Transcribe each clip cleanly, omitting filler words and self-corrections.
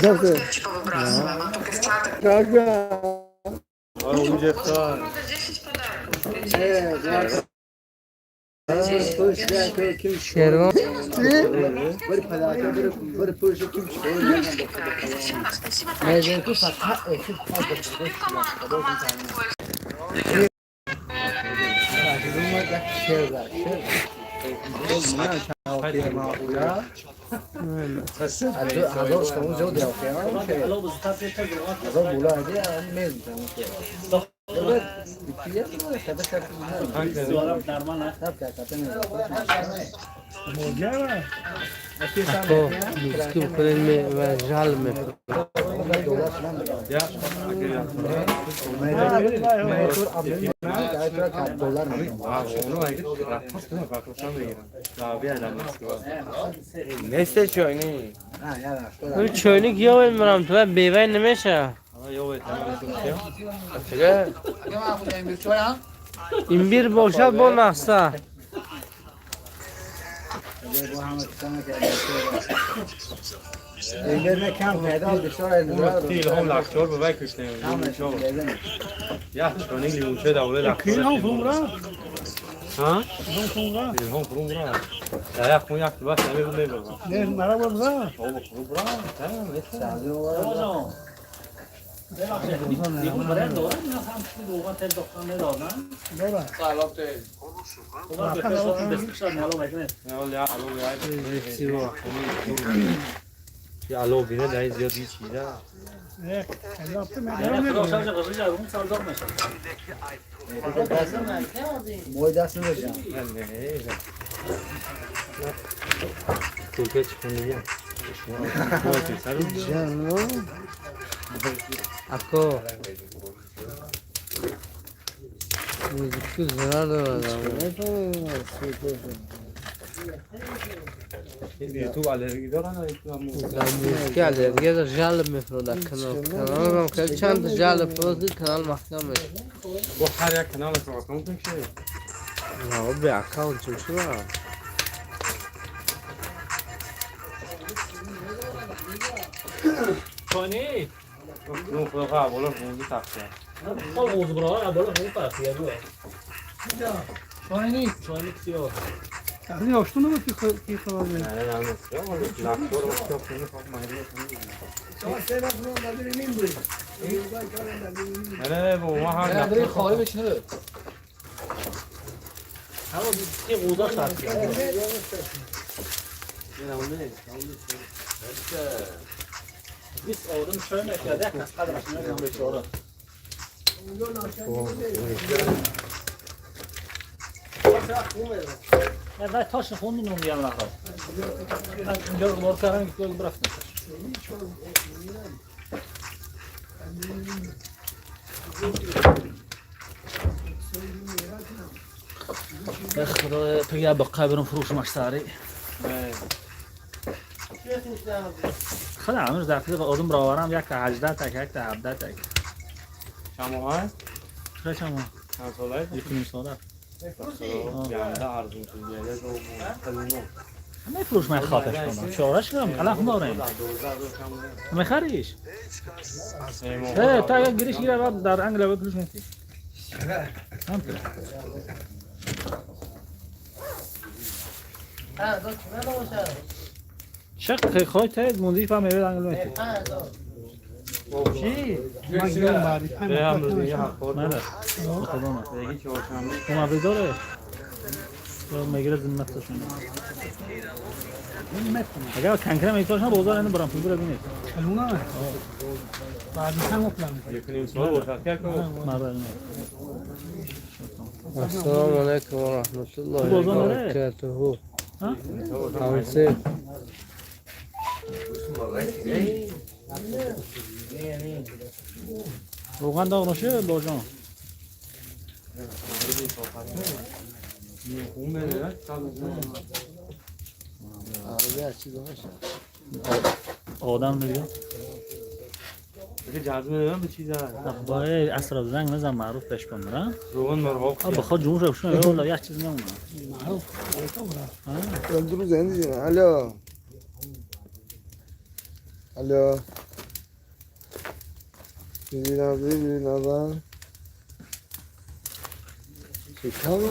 Dobrze. Tak, Ale ludzie wstali. Sierwo. Ako vždycky úplně žal mi. Neste çayını. من چونی گیاه میرم تو بیوه نمیشه. این بیر باشد با نخسته. Değil هم laktör bu belki işte. Ya çayını limonçe de öyle laktör. Ha? Değil هم kurum bura. Ya yak mı yaktı bak ne bu ne bu. Ne merhaba bra. O bu kurum bura. Tamam neyse. Ya alo bine de ziyade çiğde. Ne? Yaptım ben. Moydasını vereceğim. Ben de. Türkiye çıkınca. Canım. Ako. Müzik zarar adam. YouTube alerji دارن müzik alergiye de jal میفروده kanal هم که چند جال فروزی kanal محکم میشه. bu her yer kanal akıllım tek şey. Ya bir account çocuk var. Çayını. Nu făca bolă bu taxe. Al bozu buralar, böyle bu tarafı ya bu. Çayını. Çayını istiyor. Ne hoştun mu ki falan ne? Yani anlatıyor ama laktör o çok seni kapmayı. Ne bu mahal laktör. خواهی بشنه Ama bir boza tartıyor. Biz oğlum şöyle yapıyorduk. Hadi başına bir şey olur. Ya ben taşın fondunu mu yanına kal? Ben gördüm ortadan gittim bıraktım. خدا تو یا به قبرم فروش مشتری خدا عمر ظرفی آدم را آورم یک تا 18 تک یک تا 17 تک Şamo var. چرا شما Sen solay. یکی ساده Yani de arzun tuzuyla doğru. همه فروش من خاطرش کنم شورش کنم الان هم دارم میخریش تا یک گریش گیره بعد در انگل بکلوش میتی هم که شق خواهی تاید موندی فهم میبید انگل میتی چی؟ Magion bari. به هم روزی حق نه خدا من بگی که باشم تو مبید داره یا میگیره زمت تشون اگر کنکره میتوش نه بازار اینو برام پول ببینید Luna. Bari sen o planı. یکنیم سوال باشد که مرد السلام علیکم و رحمت الله و برکاته. ها همسه روغن داغ نشه باجان خون بده عربی هر چیز باشه. آدم میگه دیگه جذب نمیدونم به چیز هست باید اصلا زنگ نزن معروف بهش کن برا روغن مرغاب بخواد جون رو بشون یا یک چیز نمونه معروف درو زنده جنه الو الو ببین نازن چه کامه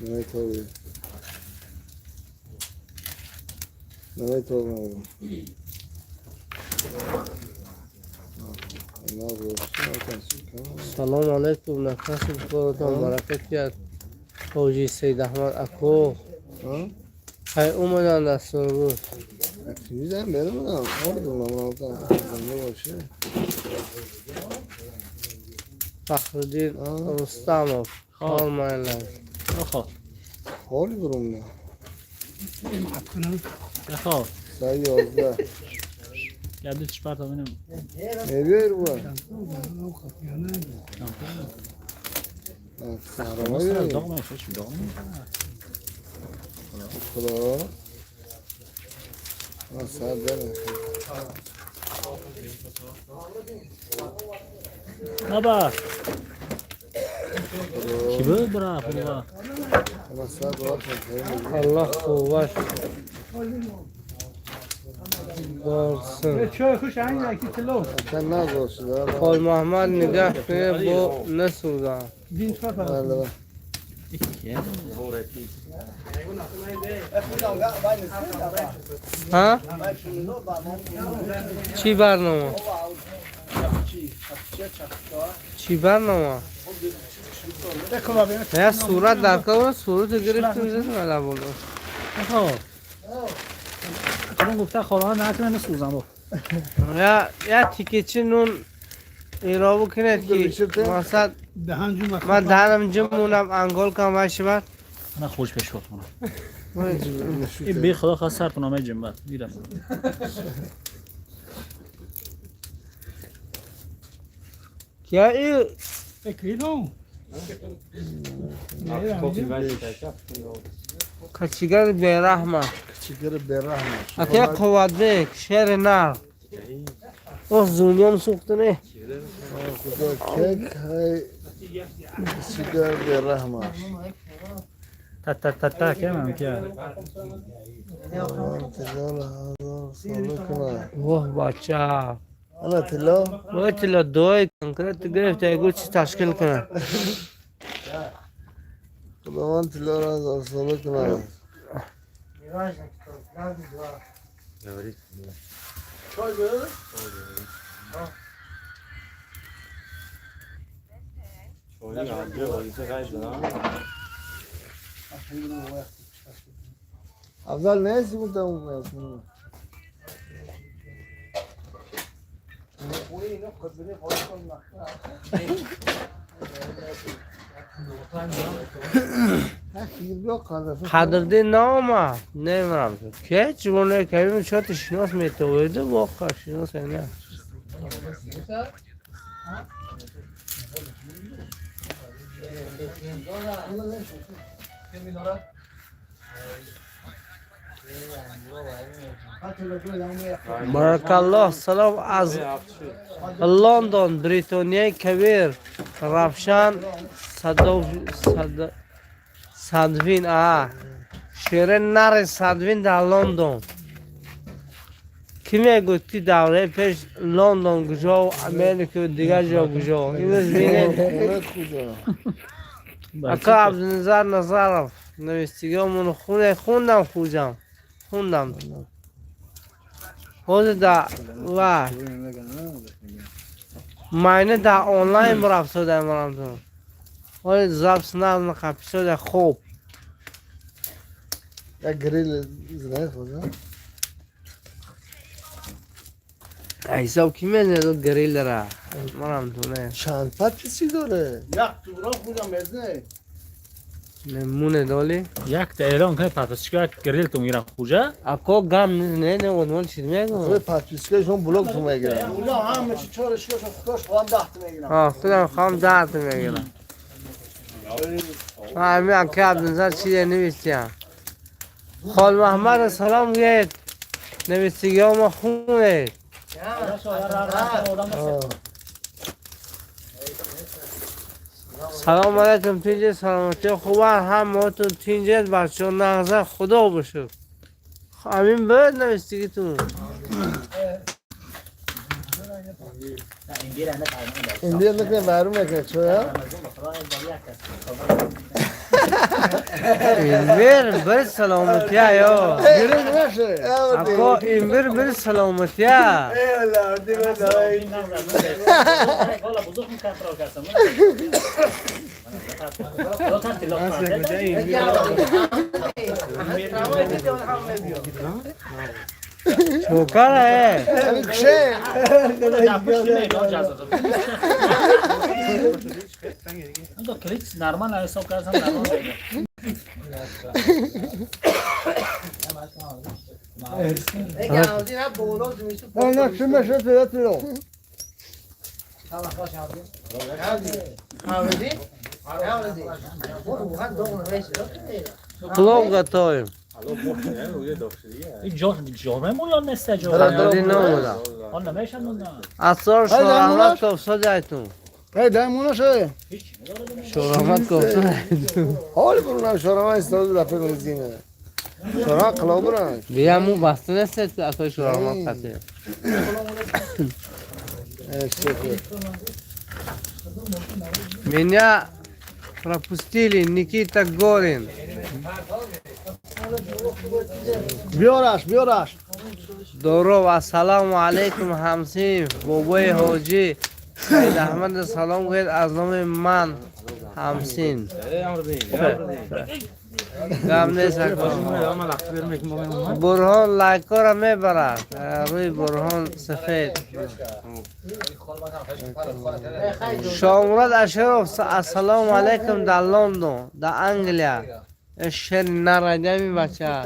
نه توی نه توی سلام علیکم نفس خودتان برکت کرد حاجی سید احمد اکو های اومدن دستور بود چیزم برمونم آردونم رابطم زنده باشه فخردین رستمov olmaylar بخواد حالی برمونم بخواد سعی 11 گردی چی پرتا بینم میبیر بود سرمایه مثلا بیریم داغ میشه چی داغ خدا سر داره نبا کی بود برا خدا سر راست خیلی الله خوبش دارسın چای خوش این یکی کیلو sen نگوشی داره خال محمد نگاه کنه با نسوزن دین چقدر بله ها چی برنامه چی برنامه نه صورت در کار صورت گرفتی میزنی ولی بولو بخواد چون گفته خواهان نکنه نسوزن با یا تیکه چی نون ایرا بکنه که مثلا دهان جو من دهنم جمع مونم انگل کنم باشی بر من خوش پیش خود کنم این بی خدا خواست سر کنم جمع بر میرم کیا ای کیلو کچیگر بیرحمه چیکار برهنه اکیا قوت بک شیر نر او زونیم سوخته نه خدا کک های چیکار برهنه تا که من که تجار هزار ساله کنه واه بچه انا تلا باید تلا دوی کنکرت گرفت اگه چی تشکیل کنه خدا من تلا را هزار ساله کنه افضل نیستی بودم اون قدردین نامه نمیرم که چونه که شاید شناس میتویده واقعا شناس نه بارک الله سلام از لندن بریتانیای کبیر رفشان صدوین شیرین نر صدوین در لندن کی میگویی دوره پیش لندن گجا و امریکا و دیگر جا گجا اینوز بینید اکا عبدالنظر نظرف نوستیگامون خوندم خوندم خود دا و ماینه دا آنلاین برافت شده مرامتون خود زب سناب نخفی شده خوب یک گریل زنه خدا حساب کی میزنه دو گریل داره مرامتونه چند پت چیزی داره یک تو را خودم مزنه نمونه دالی یک تا اعلان کنه پس چیکار گریل تو میرم خوجا اکو گم نه اونوال چیز میگم خود پتویسکه شما بلوک تو میگیرم اونا همه چی چارش که خودش خواهم 10 تا میگیرم آه خودم خواهم 10 تا میگیرم همین اکا عبدالنظر چیزی نویستیم خال محمد سلام گید نویسیگی ها ما خونید. سلام علیکم تینجه سلامتی خوبه هم موتون تینجه بچه ها نغزه خدا بشه. همین باید نویسیگیتون. India میکنه بارو میکنه چرا؟ اینور بر سلامتی ها یا گیره نمیشه. اکا اینور بر سلامتی ها. چوکاره همین کشه. کلیکس نرمال حساب کردم نه چی میشه پیدا رو. خلوب گتایم. این جرمه یا نسته دادی نمودا آن نمیشن موندن اصار شورامت کفصا جایتون ای دایمونو شه. شورامت کفصا جایتون حال برونم شورما استاد دفعه نزینه. شورما قلاب برن. بیامو بسته نسته تو اکای شورامت خطه Меня пропустили, Никита Горин. بیارش. Здорово, ассаламу алейкум Хамсим, бобой ходжи. Саид Ахмад салом говорит, аз номи ман Хамсин. Гам нест Бурҳон лайкора мебарад. Рӯи Бурҳон сафед. Шомурод Ашаров, ассаламу алейкум дар Лондон, дар Англия. شر نرادمی بچه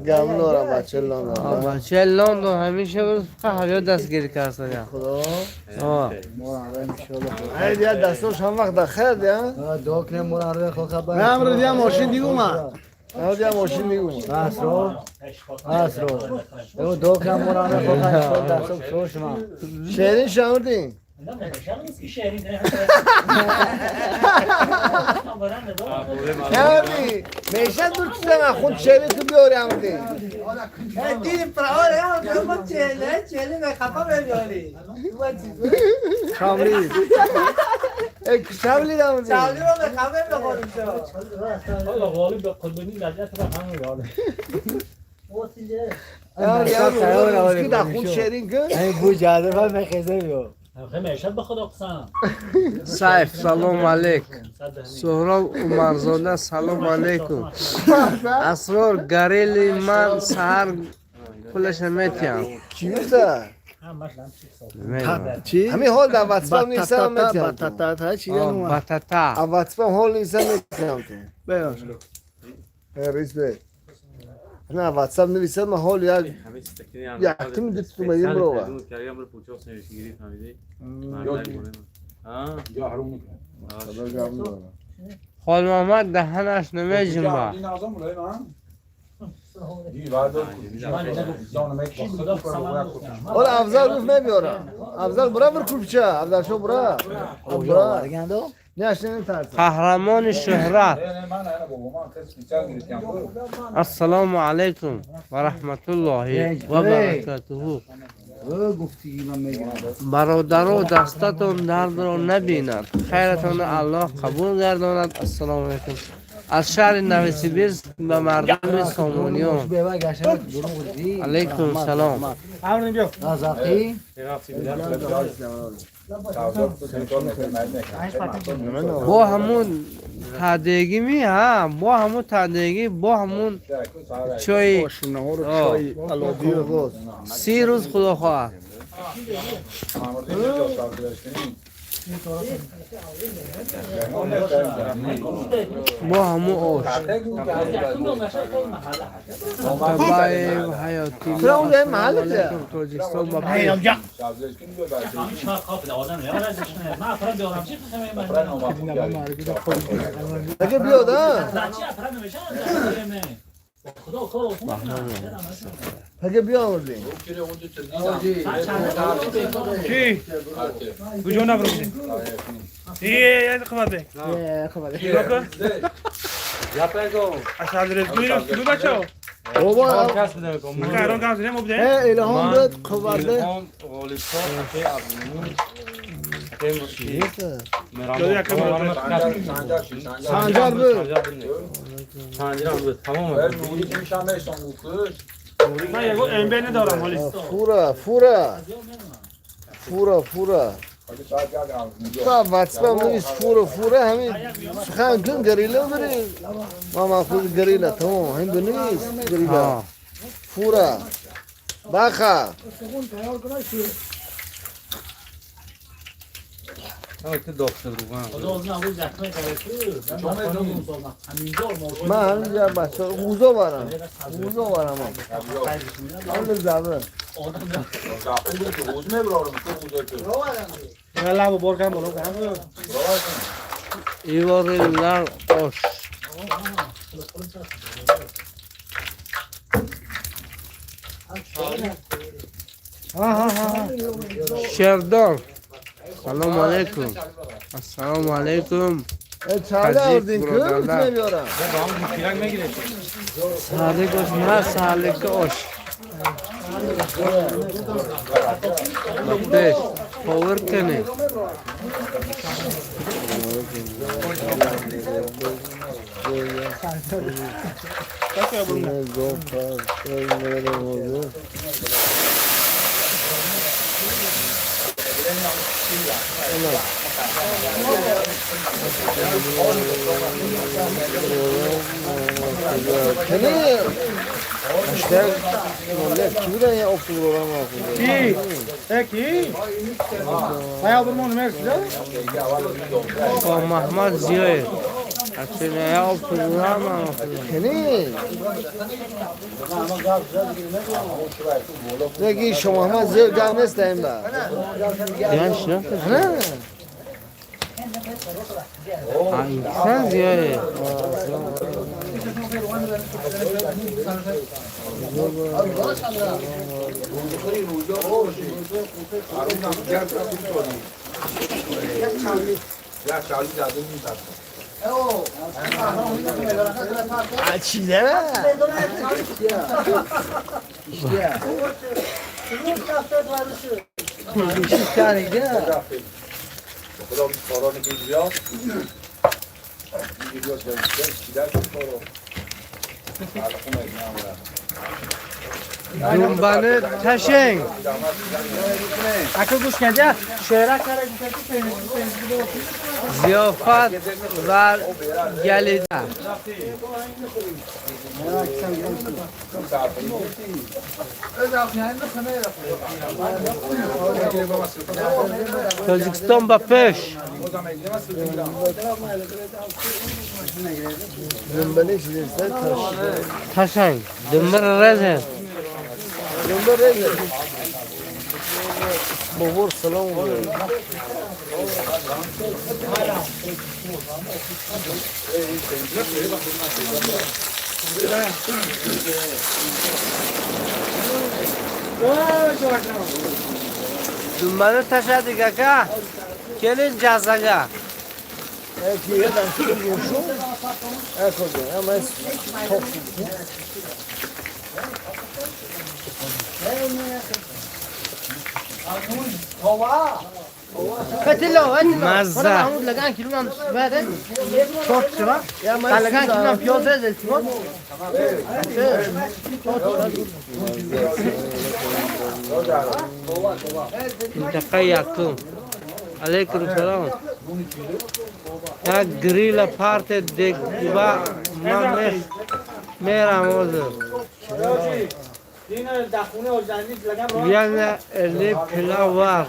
گملورم بچه لندن. بچه لندن همیشه بود قهوه دستگیری کرده خدا. آه ای دیا دستوش هم وقت دخل دیا. دوکنه مراره خو خبر. نه امروز دیا ماشین دیگه اومد. نه دیا ماشین دیگه اومد. اسرو. او دوکنه مراره خو خبر دستو شوش ما. شهرین شمردین. همین میشه دور چیزم خود شهری تو بیاری همین دیدیم پراوار هم ما چهله به خفا بیاری شاملی ای شاملی دامون شاملی رو به خفا بخوریم حالا غالب به قلبانی لذت را همه یار اسکی در خود شهرین که این بو جاده فهم میخیزه بیو. همیشه به خدا قسم سایف سلام علیک سهراب عمرزاده سلام علیکم اسرار گریلی من سهر پولش میتیم چی میشه؟ چی؟ همین حال در واتساپ نیستم میتیم بطاطا چی دارم؟ بطاطا واتساپ حال نیستم میتیم بیان ریس بی نه واتساپ نویسد من حال یک تیم دیت تو میدیم برو خال محمد دهنش نمیجیم با حال افضل گفت نمیارم افضل برا بر کلپچه افضل شو برا برا نه اشتی نمیترسم قهرمان شهرت السلام علیکم و رحمت الله و برکاته برادرو دستتون درد رو نبیند خیرتون الله قبول گرداند السلام علیکم از شهر نوسیبیرسک به مردم سامونیون علیکم سلام با همون تادگی می ها با همون تادگی با همون چای 30 روز خدا خواهد با همون اوش تبایی و حیاتی چرا اون ده محل ده؟ توجیستان با اگه بیاد ها پگه بیا آوردیم کی؟ کجا نبردیم؟ یه خبر ده. یا پیگو اصلا رزگوی رو کلو بچه ها. بابا کس بده میکنم مکران کاز نیم بوده. الهام داد خبرده هم غالیب‌ها اکی ابنی اکی مشی جایی که مرام سنجر بود سنجر هم بود تمام من یه ام بی ندارم حالی. فورا تا واتساپ نویس فورا همین سخن کن گریلا بری ما ماخوذ گریلا تمام هم بنویس گریلا فورا باخا تو دکتر روغن من همینجا بچه موزا بارم هم زبر یالا با برگم بالا کنم. İvarlar hoş. Şerdar. Selamun aleyküm. Assalamu aleyküm. چاله Hacı آوردین که برادرler. میتونه بیارم با هم پیرک نگیره Salik hoş. Ne salik hoş. Beş. Power kene. کنی اشتر مولد کی بودن یه افتو برام کی؟ کی؟ باید برمان مرسی. با محمد زیاد. اصلا یا پروگرام کنی نگی شما همه زیر گام نیست این با Genç ne? نه İnsan ziyade. چیده Dumbanı taşın. Akıl kuş kence. Şehre kare Ziyafat var gelide. Tacikistan bapeş. زنبله شده تاش Taşın. Dumbar rezen. زنبله رزه بابور سلام Dumbanı taşadı kaka. Gelin cazaga. Eki yeden tutum yuşum Ekodu ama es top Katilo, Mazza. Mahmud lagan kilom bade. Çok sıra. ya Ben lagan kilom piyoze deltimo. منطقه یکم علیکم سلام یک گریل پارت دیگه من میرم اوزم یعنی ارلی پلاو وار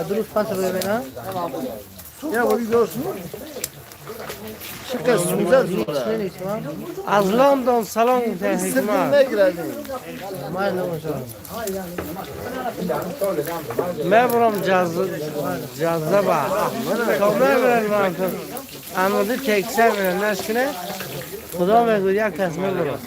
درست پس رو ببینم Ya bu gidiyorsun. Şıkkı güzel sonra. از لندن سلام گفتن Sırtın حکمت ne girdin? من نمیشم میبرم جذبه تا میبرن من تو امروزی تکسر میرن نشکنه خدا میگو یک کس میبرم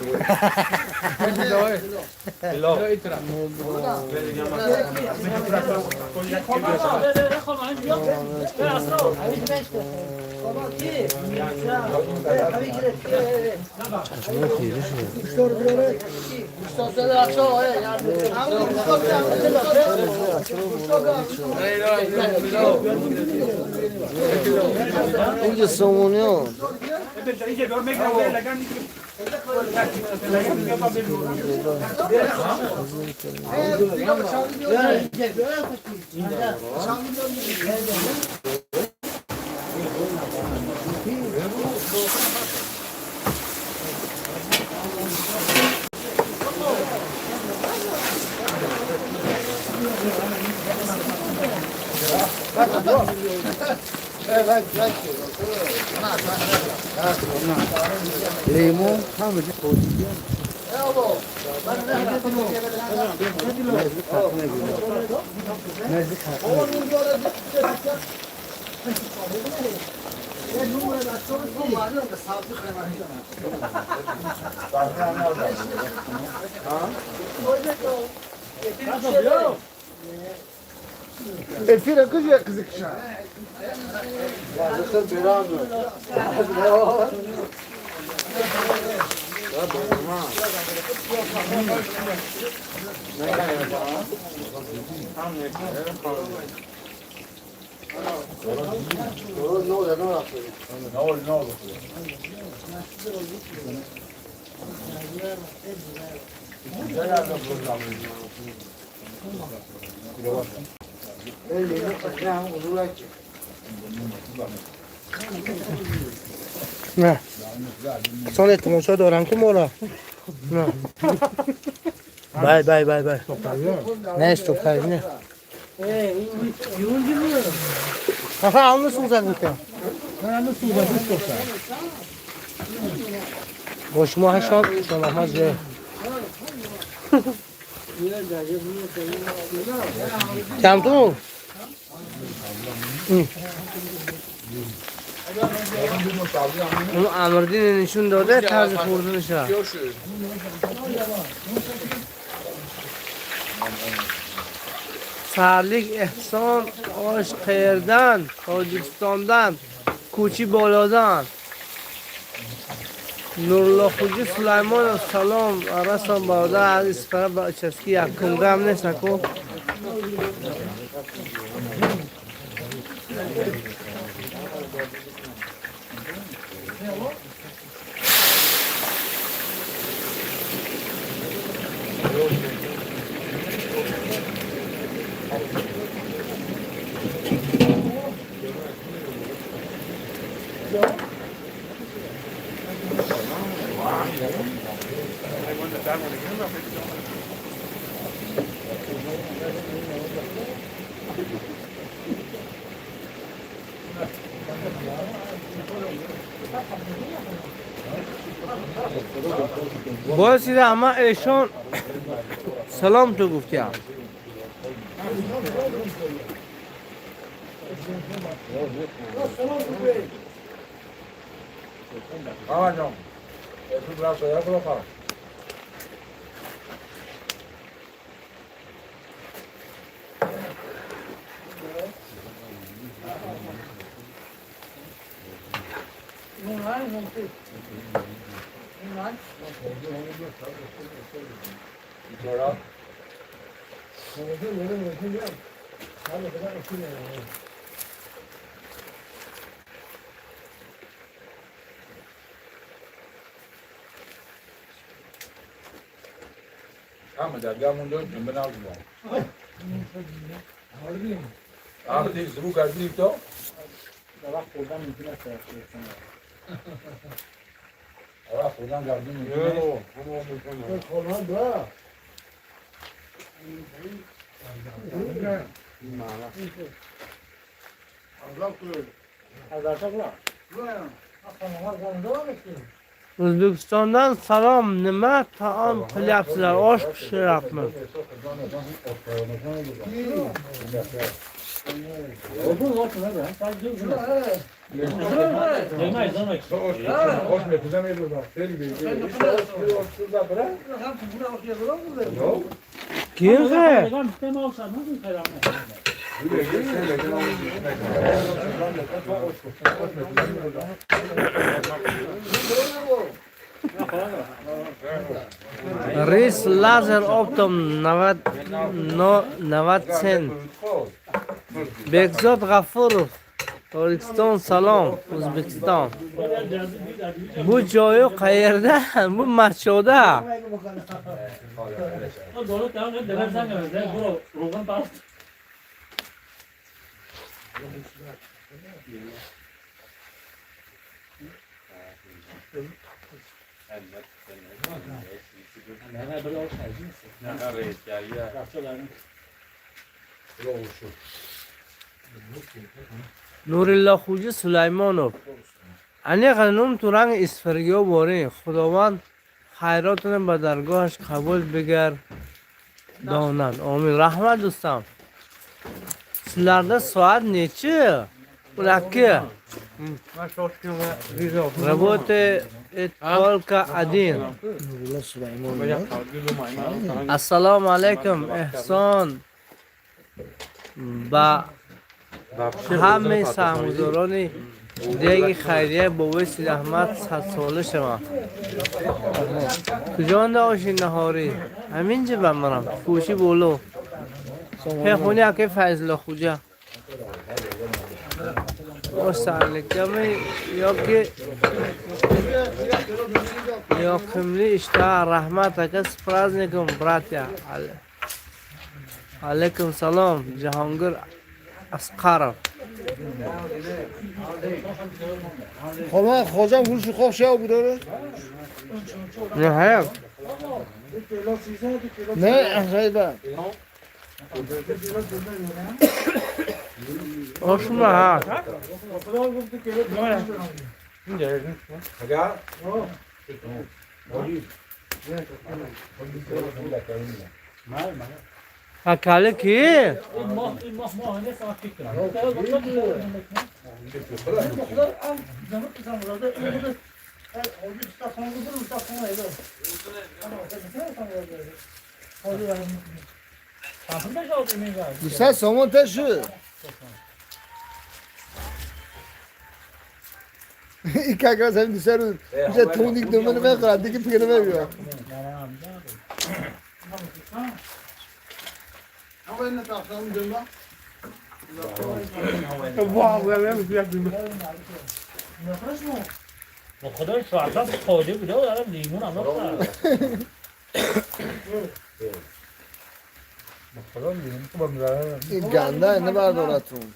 İnce savunuyor. Limon tam bir koyuyor. الفيرة كل شيء كذا كشان. يا دكتور بيرامو. نه سال تماشا دارم که مولا نه بای نه استوپتایی نه خفه همون سوزن میکنم باش ما هشان شما مزه کم تو اون امردین نشون داده طرز خوردنش را سرلیک احسان آش قیردن تاجیکستاندن کوچی بالادن نورالله خوجی سلیمان سلام رسان برادر عزیز فرا با چسکی یک کنگم نیست نکو باید اما ایشان سلام تو گفتی Ama dergah mundur, cümben aldım. آخه زبون کردیم تو؟ وقت خوردن میتونه سرچ آره خوردن کردیم خورمان دو O'zbekistondan salom. Nima taom qilyapsizlar? Osh pishiryapmiz. Hoş mefuza mevzuda. Kimse? Ris lazer optom 90 sent. Bekzod G'afurov. Tojikiston salom. O'zbekiston. Bu joyi qayerda? Bu Mashhurda. Nurillo Xo'ja Sulaymonov. Ani qanun turang isfarga boring. Xudovand xayrotini ba dargohsh qabul begar. Donan. Amin. Rahmat do'stim. Sizlarda soat nechi? Ularga работы только один. Assalomu alaykum ehson ba hamma samuzoroni degi xayriya bobosi rahmat satsola shama kujonda oshin nahori haminja bamaram fushi bolo he khuni ake fazla xuja Osarlikami yoki yoqimli ishda rahmat aka s praznikom bratya. Alaykum salom Jahongir Asqarov. خورمان خوجم گوش خوب شو بوداره Ne hayal? نه غیبه Oshma ha. اگر Akali ki? دوستا سامان تشو این که اگر همین دوستا رو میشه تونیک دومنه بخورد دیگه پیگه نمیگه خدای شاعرات خالی بوده و دارم لیمون هم این گنده اینه بردارتون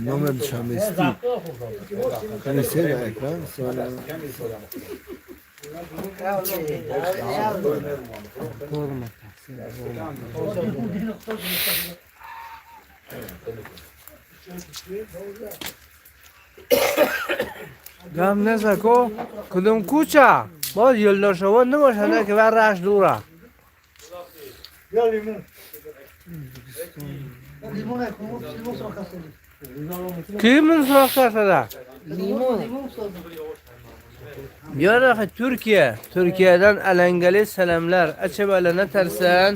نام شمیستی خیلی سیده اکران Gam nezako kudum kucha. Boz yo'ldoshova nima shunda ki varrash dura. Kimin so'rashada? Yo'q, Turkiya. Turkiyadan alangali salomlar. Achabalana tarsan.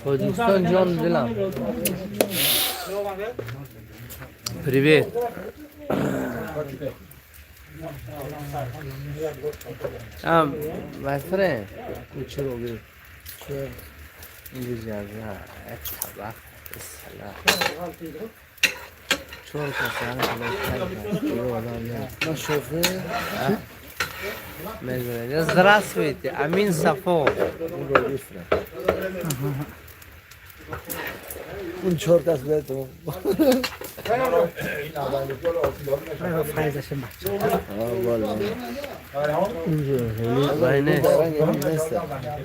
Tojikiston jon dilam. Привет. My friend, which you will be. چون کسانی На шофе. Здравствуйте, Амин Сафо. اون چهار دست بده تو. فایدهش بچه والا. Bayne. رنگ این نیست.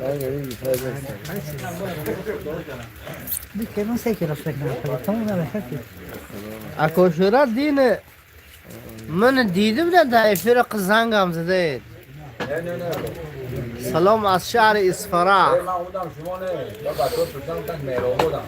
رنگ این فایده نیست. دیگه من سه کلاس فکر نکنم تو اون نمی‌خواد اکوشورا دینه من دیدم در فرق زنگم زده. سلام از شهر اسفرا. من بودم شما نه یا بچه‌ها شدن بودن مهران بودم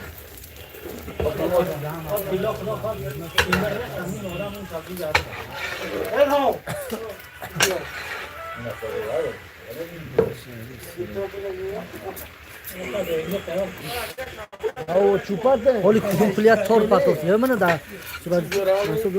او چوپاته. ولی کمپلیت طور پاتوس یا من دا صورت واسه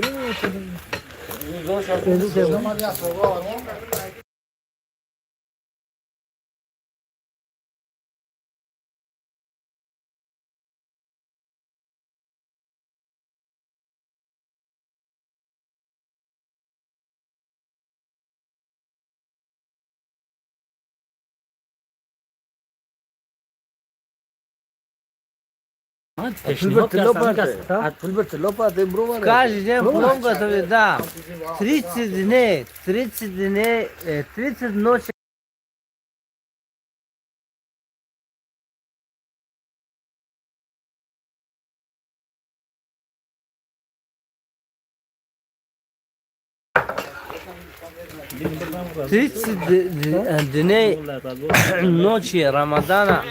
Филберт лопата брова. Каждый день плов готовит, да. 30 дней, 30 дней, 30 ночей. Дней ночи Рамадана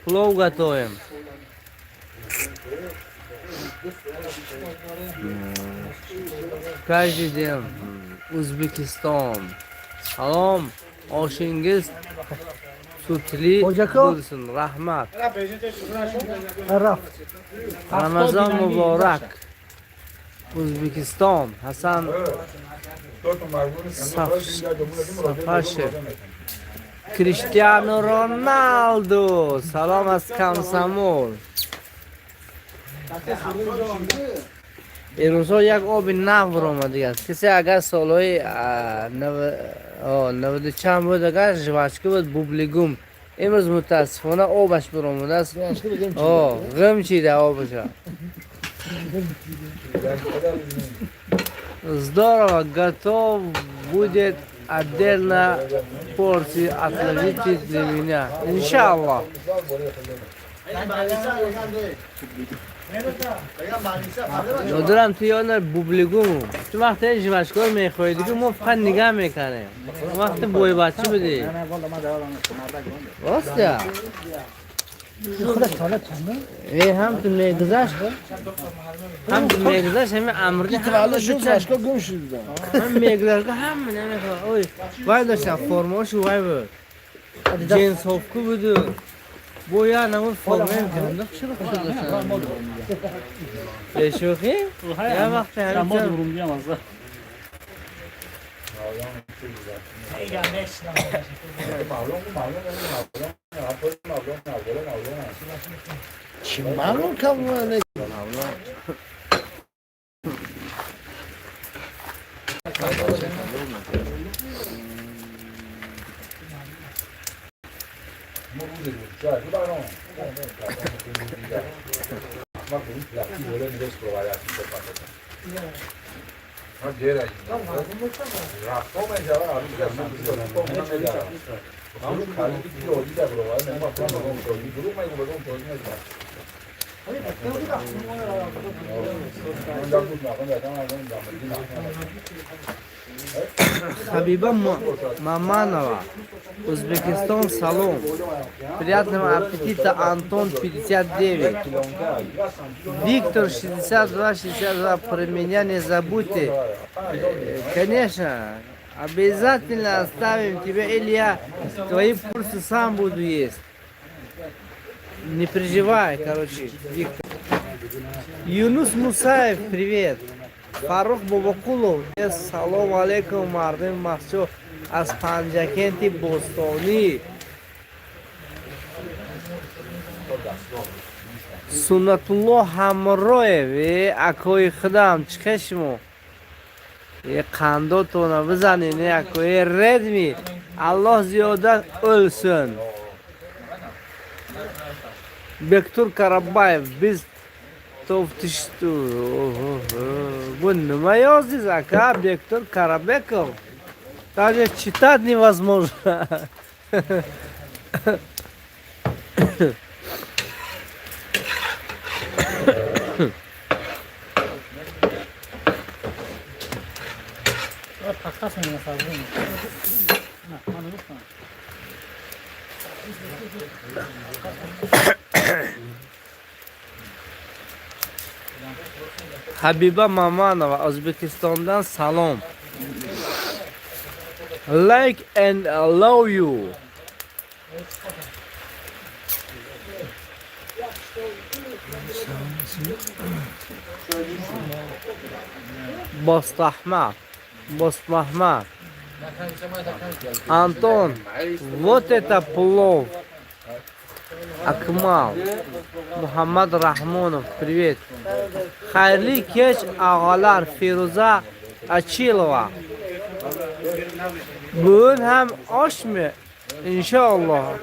плов готовим. Каждый день Узбекистан. Салом, oshingiz sutli bo'lsin. Rahmat. Ramazon muborak. O'zbekiston. Hasan Safashev. Cristiano Ronaldo. Salom az Komsomol. روزها یک آب نو آمده است. کسی اگر سالهای 90 چند بود اگر جواشکی بود بوبلیگوم امروز متاسفانه آبش برآمده است. غم چیده آبش. Здорово, готов будет отдельно порции отловите для меня. Иншаллах. دارم توی آن بوبلیگوم تو وقتی جواشکار میخوایی دیگه ما فقط نگاه میکنیم وقت بوی بچه بدی راسته هم تو میگذشت همه امرنی حالا شو جواشکا گم شد. هم میگذشت هم نمیخواه اوی وای داشتم فرماش وای بود جنس هفکو بودو بویا نمون فرمایم کنم چرا خود داشتم یه شوخی؟ یه وقت همیشه چی معلوم کامونه. Хабиба Маманова, Узбекистан, салон. Приятного аппетита, Антон 59. Виктор 62, про меня не забудьте. Конечно, обязательно оставим тебя, или я твои курсы сам буду есть. Не переживай, короче, Виктор. Юнус Мусаев, привет. Фарух Бабакулов, салом алейкум, мардим махчо аз Панҷакенти Бостони. Sunnatulloh Hamroyev, akoi khudam chikashmo. Qandotona bizanin, akoi Redmi. Allah ziyoda o'lsin. Bektur Karabayev, biz toftishtu. Bu nima yozdingiz aka? Bektur Karabekov. Даже читать невозможно. Pakas mı mesela bu? Hani lütfen. Habiba Mamanova, O'zbekistondan salom. Like and love you. Bostahmad. Антон, вот это плов. Акмал. Мухаммад Рахмонов, привет. Хайрли кеч аг'алар, Фируза Achilova. Bugun ham oshmi? Inshaalloh.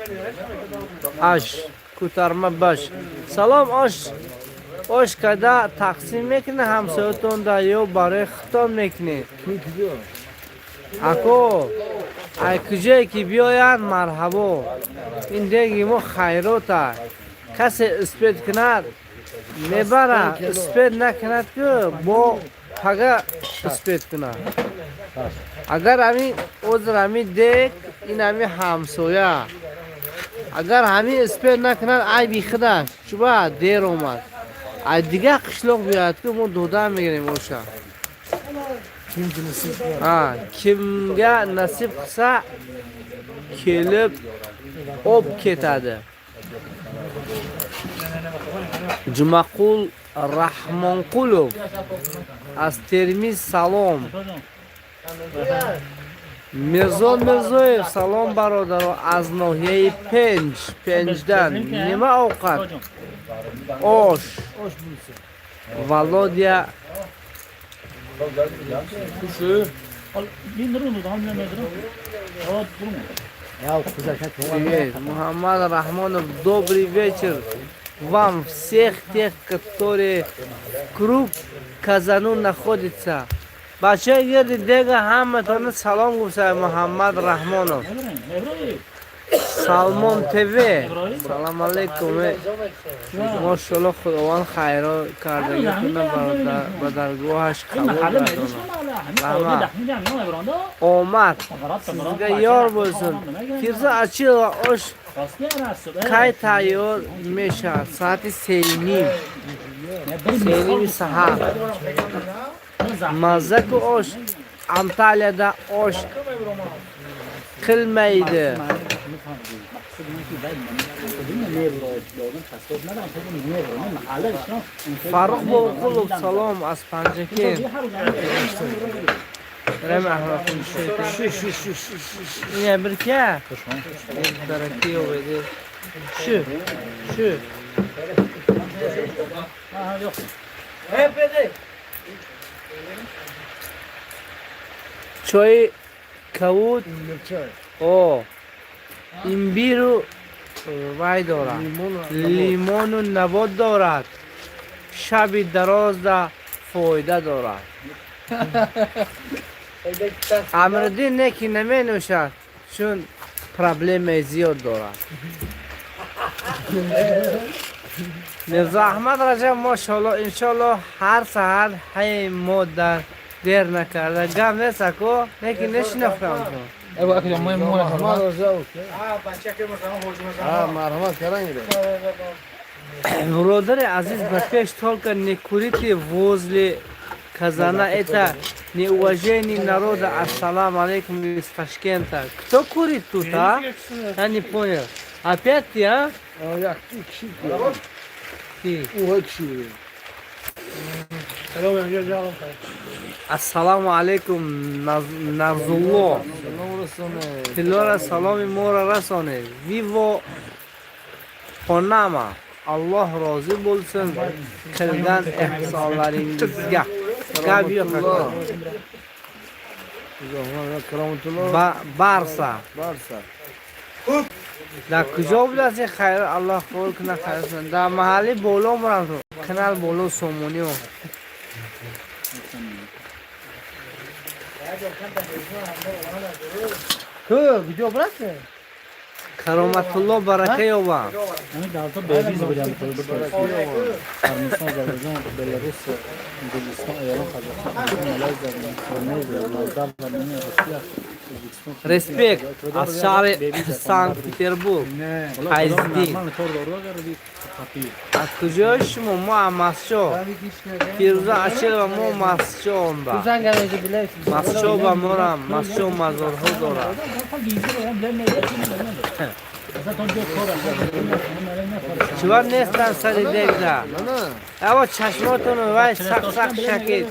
Ash, ko'tarma bash. Salom osh. Osh kada taqsim mekne hamsotonda yo barای xitob mekne. Ako, ay kujay ki biayan marhabo. این دیگه ما خیراته کسی اسپید کند میبره اسپید نکند که با پگه اسپید کند اگر همین عذر همین دیگ این همین همسویه اگر همین اسپید نکند ای بی خودش چوبه دیر اومد ای دیگه قشلق بیاد که ما دوده میگیریم اوشا kimga nasib qilsa kelib ob ketadi. Jumaqul Rahmonqulov az Termiz salom. Mirzon Mirzoyev salom barodaro az nohiyai Penjdan. Nima ovqat? Osh. Volodya Привет, Мухаммад Рахмонов, добрый вечер вам всех тех, которые круг Казану находятся. Бача герди дега хаматона салом гуфта Мухаммад Рахмонов. Salmon TV. Салам алейкум. Машаллах Худованд хайро кардагитона ба даргоҳаш қабул гардонад. Омад sizga yor bo'lsin. Firza Achilova osh qay tayyor meshad? Soati 3:30 sahar. Mazzaku osh Antaliyada osh qilmaydi. Farruh Boqulov salom az Panjaken. Rama ahloqni shu birka. Daraki o'ydi. Shu. Choy kavut o imbiru vay دارد لیمون و نبات دارد شبی دراز دا فایده دارد امردین نکی نمی نوشد چون پرابلم زیاد دارد مرزا احمد رجب ماشاءالله انشالله هر سحر های ما در دیر نکرده گم نیست اکو نکی نشنفتم تو Evo aqui mãe mora مرحمت کردن برادر عزیز به پیش только не курите возле казана это неуважение народа. Ассалам алейкум из Ташкента. Кто курит тут, а? Я не понял. Опять ты, а? Ты. Ассаламу алейкум Назулло. Тилора саломи мора расоне. Виво Панама. Alloh rozi bo'lsin qilgan ehsonlaringizga. Gap yo'q. Barsa. Da kujao bilasiz xayr Alloh qo'l qilsin xayrsin. Da mahalliy bo'lo bilan kanal bo'lo somoniyo. Video bilasiz? Karomatulloh baraka yo'ba. Hani dalta bebiz bilan qo'yib Armaniston, Ozarbayjon, Belarus, Hindiston, Eron, Qozog'iston, Malayziya, Indoneziya, Moldova, Armeniya, Rossiya, O'zbekiston. Respekt از شهر سانت پتربورگ. Hayzdin. از کجای شما؟ ما هم مسجد فیروزه اشل و ما مسجد اون با مسجد با ما مسجد مزارها دارد. چوار نیستن سری دیگه اما چشماتون رو وای سق سق شکید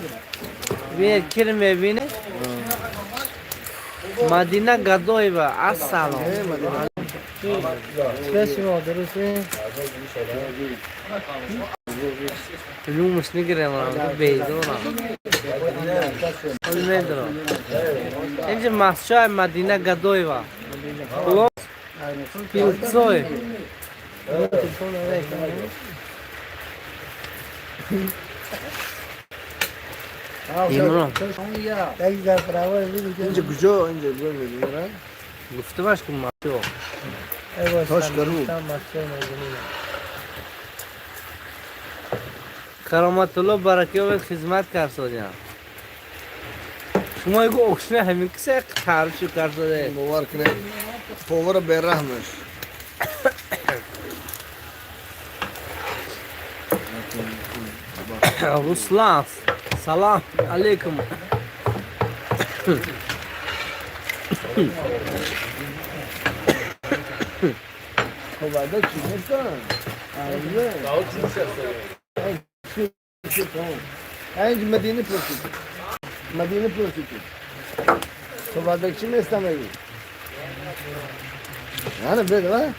بیر کرم ببینه مدینه گدایی با السلام لومش نگیره من بیدونم نمیدونم اینجا مسجد مدینه گدایی با پیلسوی ایمران اینجا کجا اینجا می‌بینی؟ گفته باش که مسجد تاشقرو کرامت الله برکه و خدمت کردن. شما ایگو اکشنه همین کسی تعریفی کرده باور کنه پاور بیرحمش Ruslan salam aleyküm. خواده چی میستن؟ اینج مدینه پرسید مدینه پرسید خواده چی میستن ایگو؟ یعنی بگه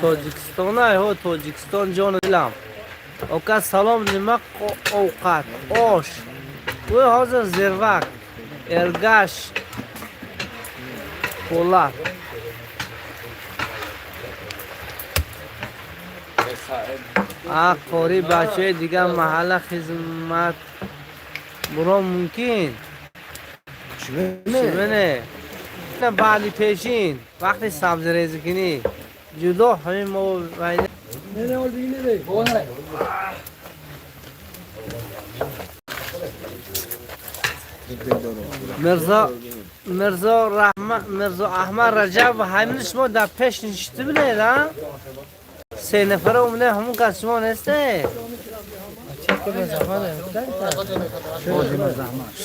Tojikiston ای Tojikiston جان دلم. اوکا سلام نمک اوقات آش و حاضر زیروک ارگاش پولاد آقایی بچه دیگر محل خدمت برو ممکن چونه نه بعدی پیشین وقتی سبز ریزی کنی جدا همین ما باید مرزا احمد رجب و همین شما در پیش نشسته بینید ها؟ 3 نفره اومده همون کس شما نیسته؟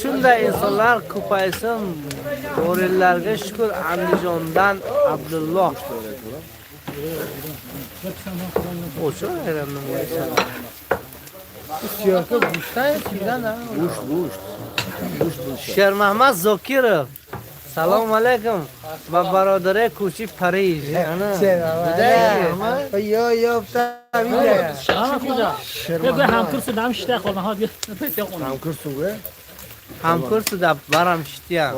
Şunda insanlar kupayısın gorillerge şükür Andijon'dan Abdullah. O çok önemli bu insan. Siyakı kuştayız kimden ha? Kuş. Şer Mehmet Zokirov. Salam aleyküm. Ve baradare Kuchi Paris. Yo tabii. بگو همکرسو دم شده خورم ها بیا پیدا کنم همکرسو در برم شتیم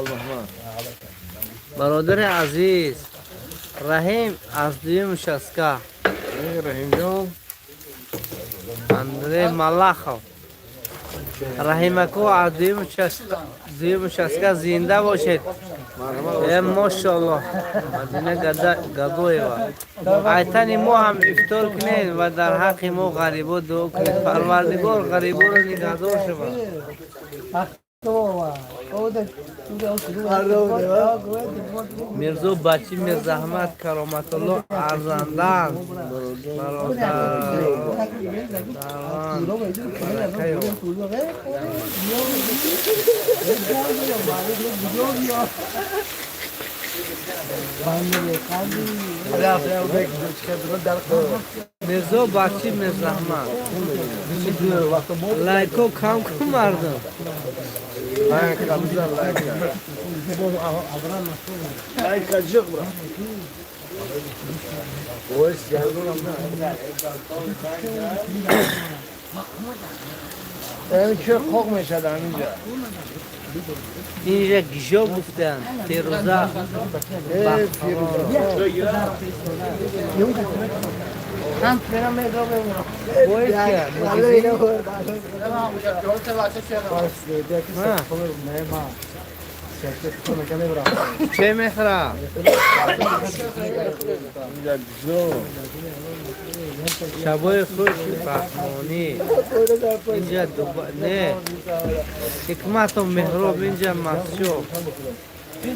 برادر عزیز رحیم از دویم شسکه رحیم جان اندره ملخو رحیمکو از دویم شسکه زنده باشید ماشاءالله مدینه گدوی و ایتانی ما هم افطار کنید و در حق ما غریبا دعا کنید پروردگار غریبا رو نگهدار شود میرزا بچی میرزا احمد کرامت الله ارزندن میرزا بچی میرزا احمد لایکو کم کن مردم لایک جغ برا یعنی که خوک میشه در اینجا اینجا گیشو گفتن فیروزه هم برم میگم باید چه میخرم شبای خوش پهمانی اینجا نه حکمت و مهراب اینجا مسجد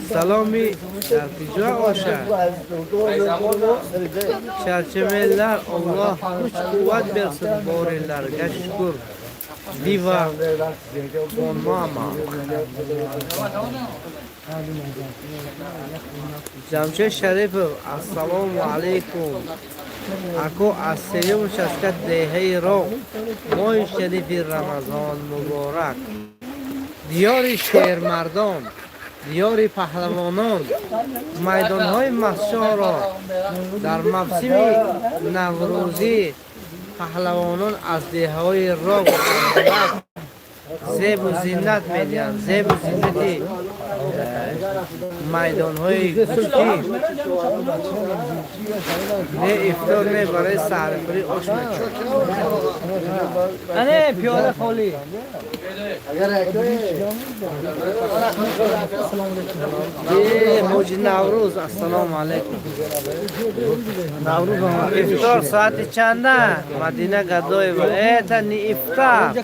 سلامی در کجا باشد چرچمیلر الله kuch kuvvet versin borelerge şükür diva mama Jamşed Şerif assalamu alaikum Ako asselim şaskat dehi ro Moy şerifi Ramazan mübarek Diyar-ı şehir mardon دیار پهلوانان میدان‌های مسجد را در موسم نوروزی پهلوانان از دهه‌های راگ و اندلب زیب و زینت می‌دهند زیب و زینت میدان‌های کوچکی نه افطار نه برای سحرخوری آش نه پیاده خالی موج نوروز السلام علیکم نوروز افطار ساعت چنده مدینه گدای و ایتنی افطار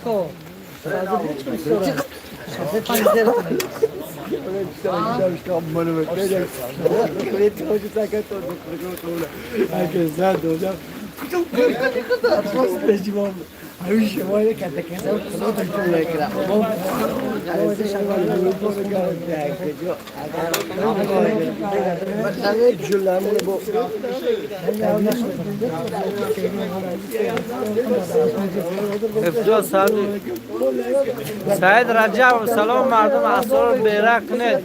افطار سعید رجب سلام مردم اسرار بیرق کنید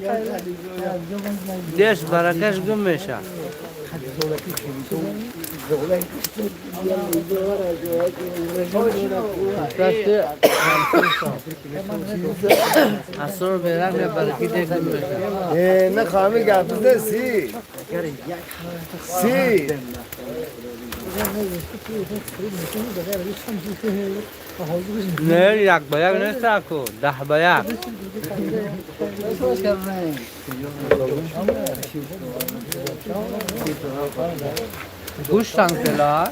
دیش برکش گم میشه اسرار بیرق نه برکی دیگه میشه نه خواهمی گفته سی نه یک با یک نیست اکو 10 با 1 گوشتن پلا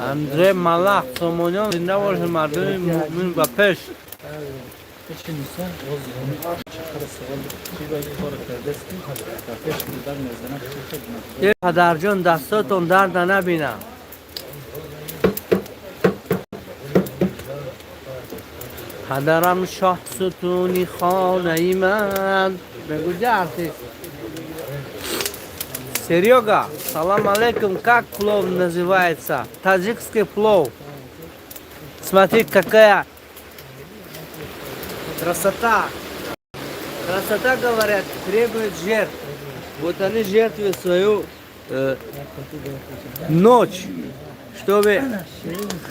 اندره ملخ سامانیان زنده باشه مردم مؤمن و پشت پدرجان دستاتون درد نبینم پدرم شاه ستونی خانه من بگو جارتیست Серега, салам алейкум, как плов называется? Таджикский плов. Смотри, какая красота. Красота, говорят, требует жертв. Вот они жертвуют свою ночь, чтобы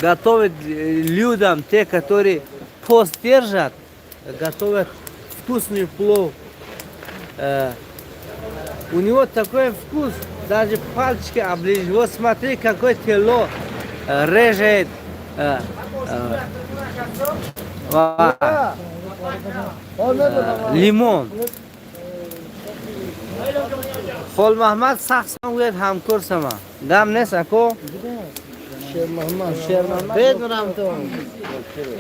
готовить людям, те, которые пост держат, готовят вкусный плов. У него такой вкус, даже пальчики оближешь. Вот смотри, какое тело режет лимон. Хол Махмад сахсан уед хамкур сама. Гам нест ако? شیر محمد بدونم تو.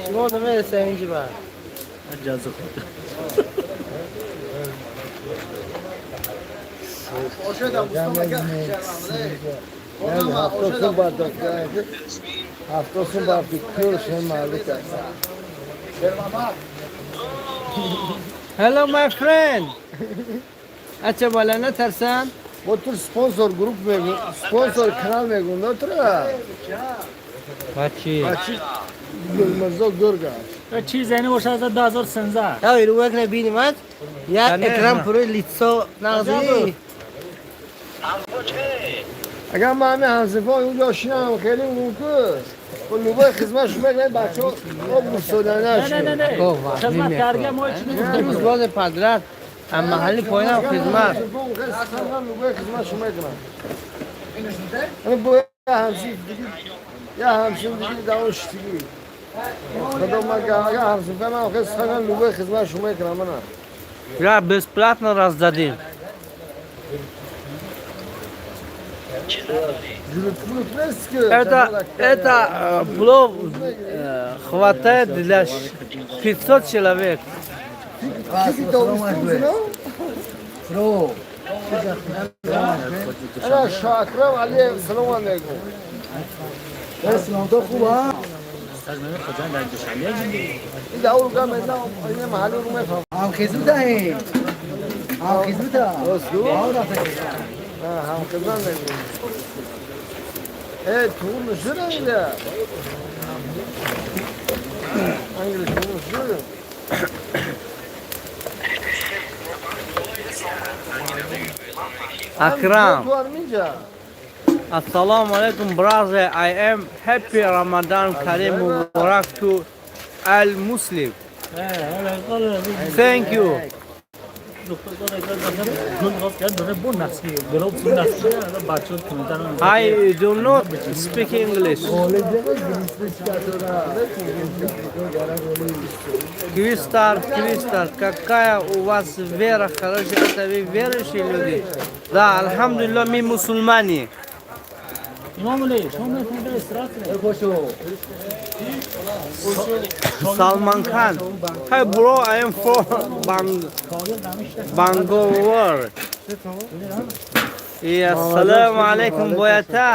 شما تو میرسه اینجا بر. اجازه خود. هفتاسون بار دیکتور شما مالک است. Hello my friend. اچه بالا نترسن؟ با تو سپانسر گروپ میگو سپانسر کانال میگو نه تو بچی بچی مرزا گرگا چیز یعنی باشه از 2013 یا ایرو یک نبینیم از یک اکرام پروی لیتسو نغزی اگر ما همه همسفا اونجا شینم خیلی ممکن کلوبه خدمت شما کنید بچه ها مستودنه نه شد خدمت کارگر ما چی روز باز پدرت هم محلی پایین هم خدمت خدمت شما کنم انا باید همسی دیگه یا همسی دیگه داوش دیگه خدا ما اگر همسی کنم خدمت شما کنم من یا بسپلاتно раздадим. Это плов хватает для 500 человек. انا شاکرم علی سلام علیکم اسلام تو خوبه؟ این داور کام اینا این محل رو میفهم هم خیزوته هم خیزوته هم کزان نگو تو نشده اینجا انگلیس نشده Akram, تو arminja assalamu alaikum brother. I am happy Ramadan Kareem Mubarak to all Muslim. Thank you. I do not speak English. Кристар, какая у вас вера хорошая, это вы верующие люди? Да, альхамдулилlah, мы мусульмане. Salman Khan. Hi bro, I am from Bangalore. Assalamu alaikum boyata.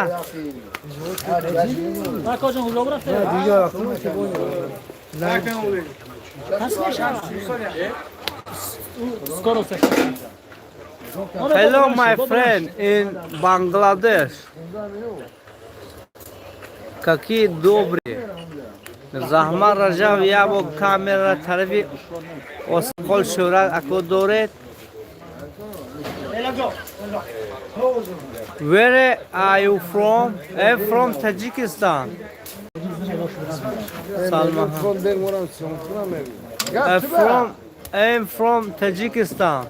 Hello my friend in Bangladesh. Какие добрые. Захмар Раджав ябо камера тарафи осхол шурат ако доред. Where are you from? I'm from Tajikistan. Salman. I'm from Tajikistan.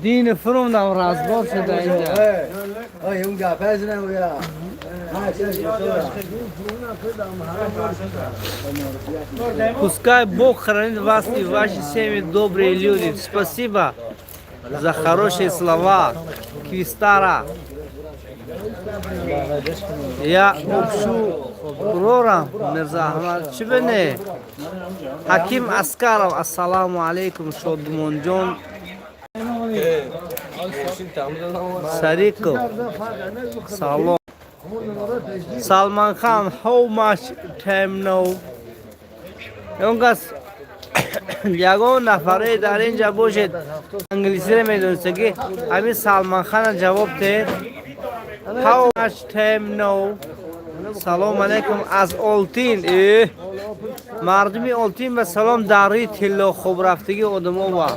Dine from nam razbor shada inja. Oy اون گپ از نمیگه Пускай Бог хранит вас и ваши семьи, добрые люди. Спасибо за хорошие слова. Квистара. Я общу Рора Мирза Ахмад Чибене. Хаким Аскаров. Ассаламу алейкум Шодмонджон. Сариков. Салом. Salman Khan, how much time now? Yongas یگان نفره در اینجا باشید انگلیسی رو میدونست که همین سلمان خان جواب داد How much time now? سلام علیکم از اولتین مردمی اولتین به سلام داری تلا خوب رفتگی آدم ها با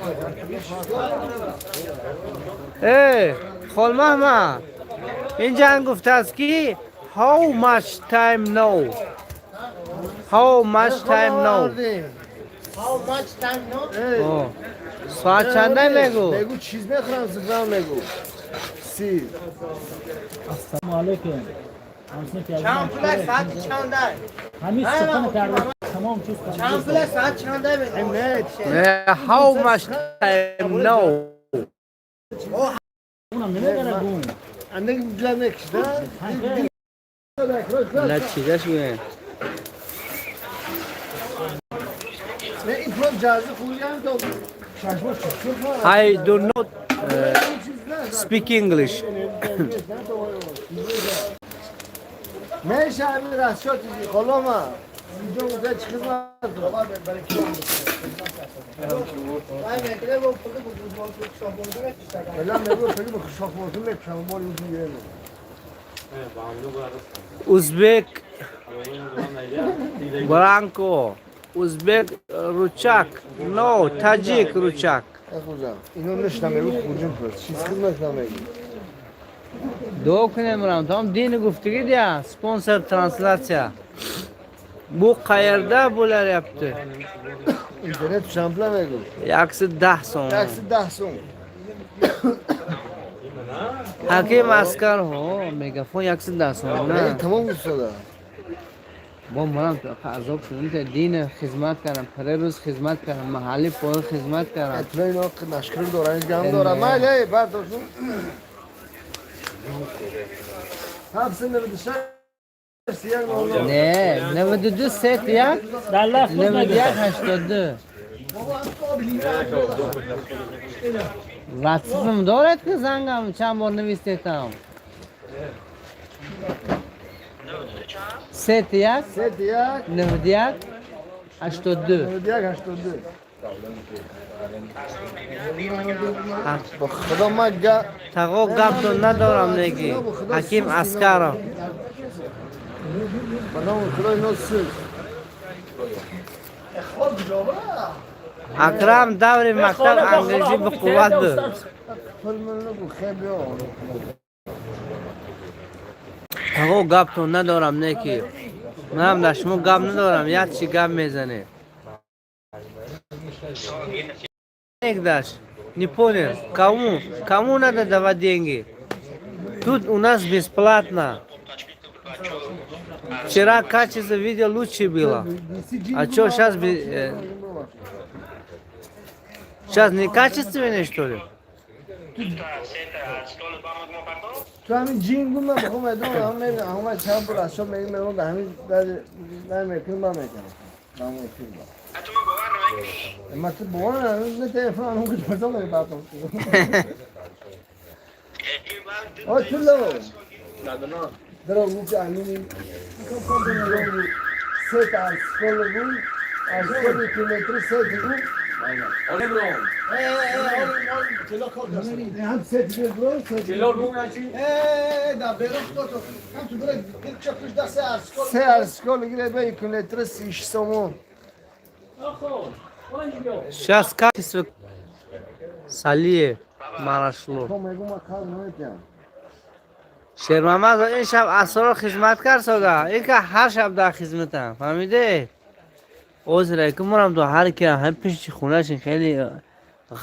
خال محمد اینجا گفته است که How much time now? How much time now? How much time now? ساعت چنده میگو؟ بگو چیز میخورم زبان میگو سی السلام علیکم چند پول ساعت چنده؟ همین سخن کرده تمام چیز چند پول ساعت چنده میگو؟ How much time now? اونم نمیگره بون اندک بجا میکشده نه چیزش بگه نه این پروب جازه خوبی هم تو ششماش چطور I do not speak English. میشه همین رسشات دیدی خلاما اینجا بوده چی خدمت بلا میگو خیلی به خشاک موتون میکنم باید اون دیگه Uzbek Branco, Uzbek Ruchak, no, Tajik Ruchak. خوزم اینو نشنم میگو خوجم پرد چیز خدمت نمیگی دو کنیم tam dini guftigi diye sponsor translasiya. Bu qayerda bular yaptı? اینترنت شامپلا میگو Yaksi 10 so'm. عکس 10 سوم Hakim askar ho, megafon yaksi 10 so'm. نه Ne? تمام گفتاده با منم عذاب شدم که دین خدمت کردم، پر روز خدمت کردم، محلی پر خدمت کردم. اطلاعی اینا نشکر دارن گم دارن مالی برداشتون هفته نمیدشن سیان مولو نه 92 ست یک در لحظه 91 82 واتساپم دارد که زنگم چند بار نوشتم ست یک ست یک 91 82 91 82 با خدا ما تقو گپ تو ندارم نگی حکیم اسکرم بنام خدا اینو سر اکرم دور مکتب انگلیسی به قوت بود فیلم نگو خیلی ها تقو گپ تو ندارم نگی منم دشمو گپ ندارم یک چی گپ میزنه एक दाश не понял кому надо давать деньги тут у нас бесплатно вчера качество видео лучше было а что сейчас некачественное что ли تو همین جین گون من بخوام ادام همه چند بر اصلا میگیم من همین در میکنم با میکنم با میکنم ما تو بوان نه تلفن اون کجا پسا میگه بابا او چلو درو گوش آنی سه تا اسکول بود اسکول کیلومتر سه بود هم سه تا بود سه اسکول گیره به کیلومتر 600 сейчас качество салие марашло شیرمحمد این شب اسرار خدمت کرد سودا این که هر شب در خدمتم فهمیده عذره که مرم تو هر کی هم پیش خونهش خیلی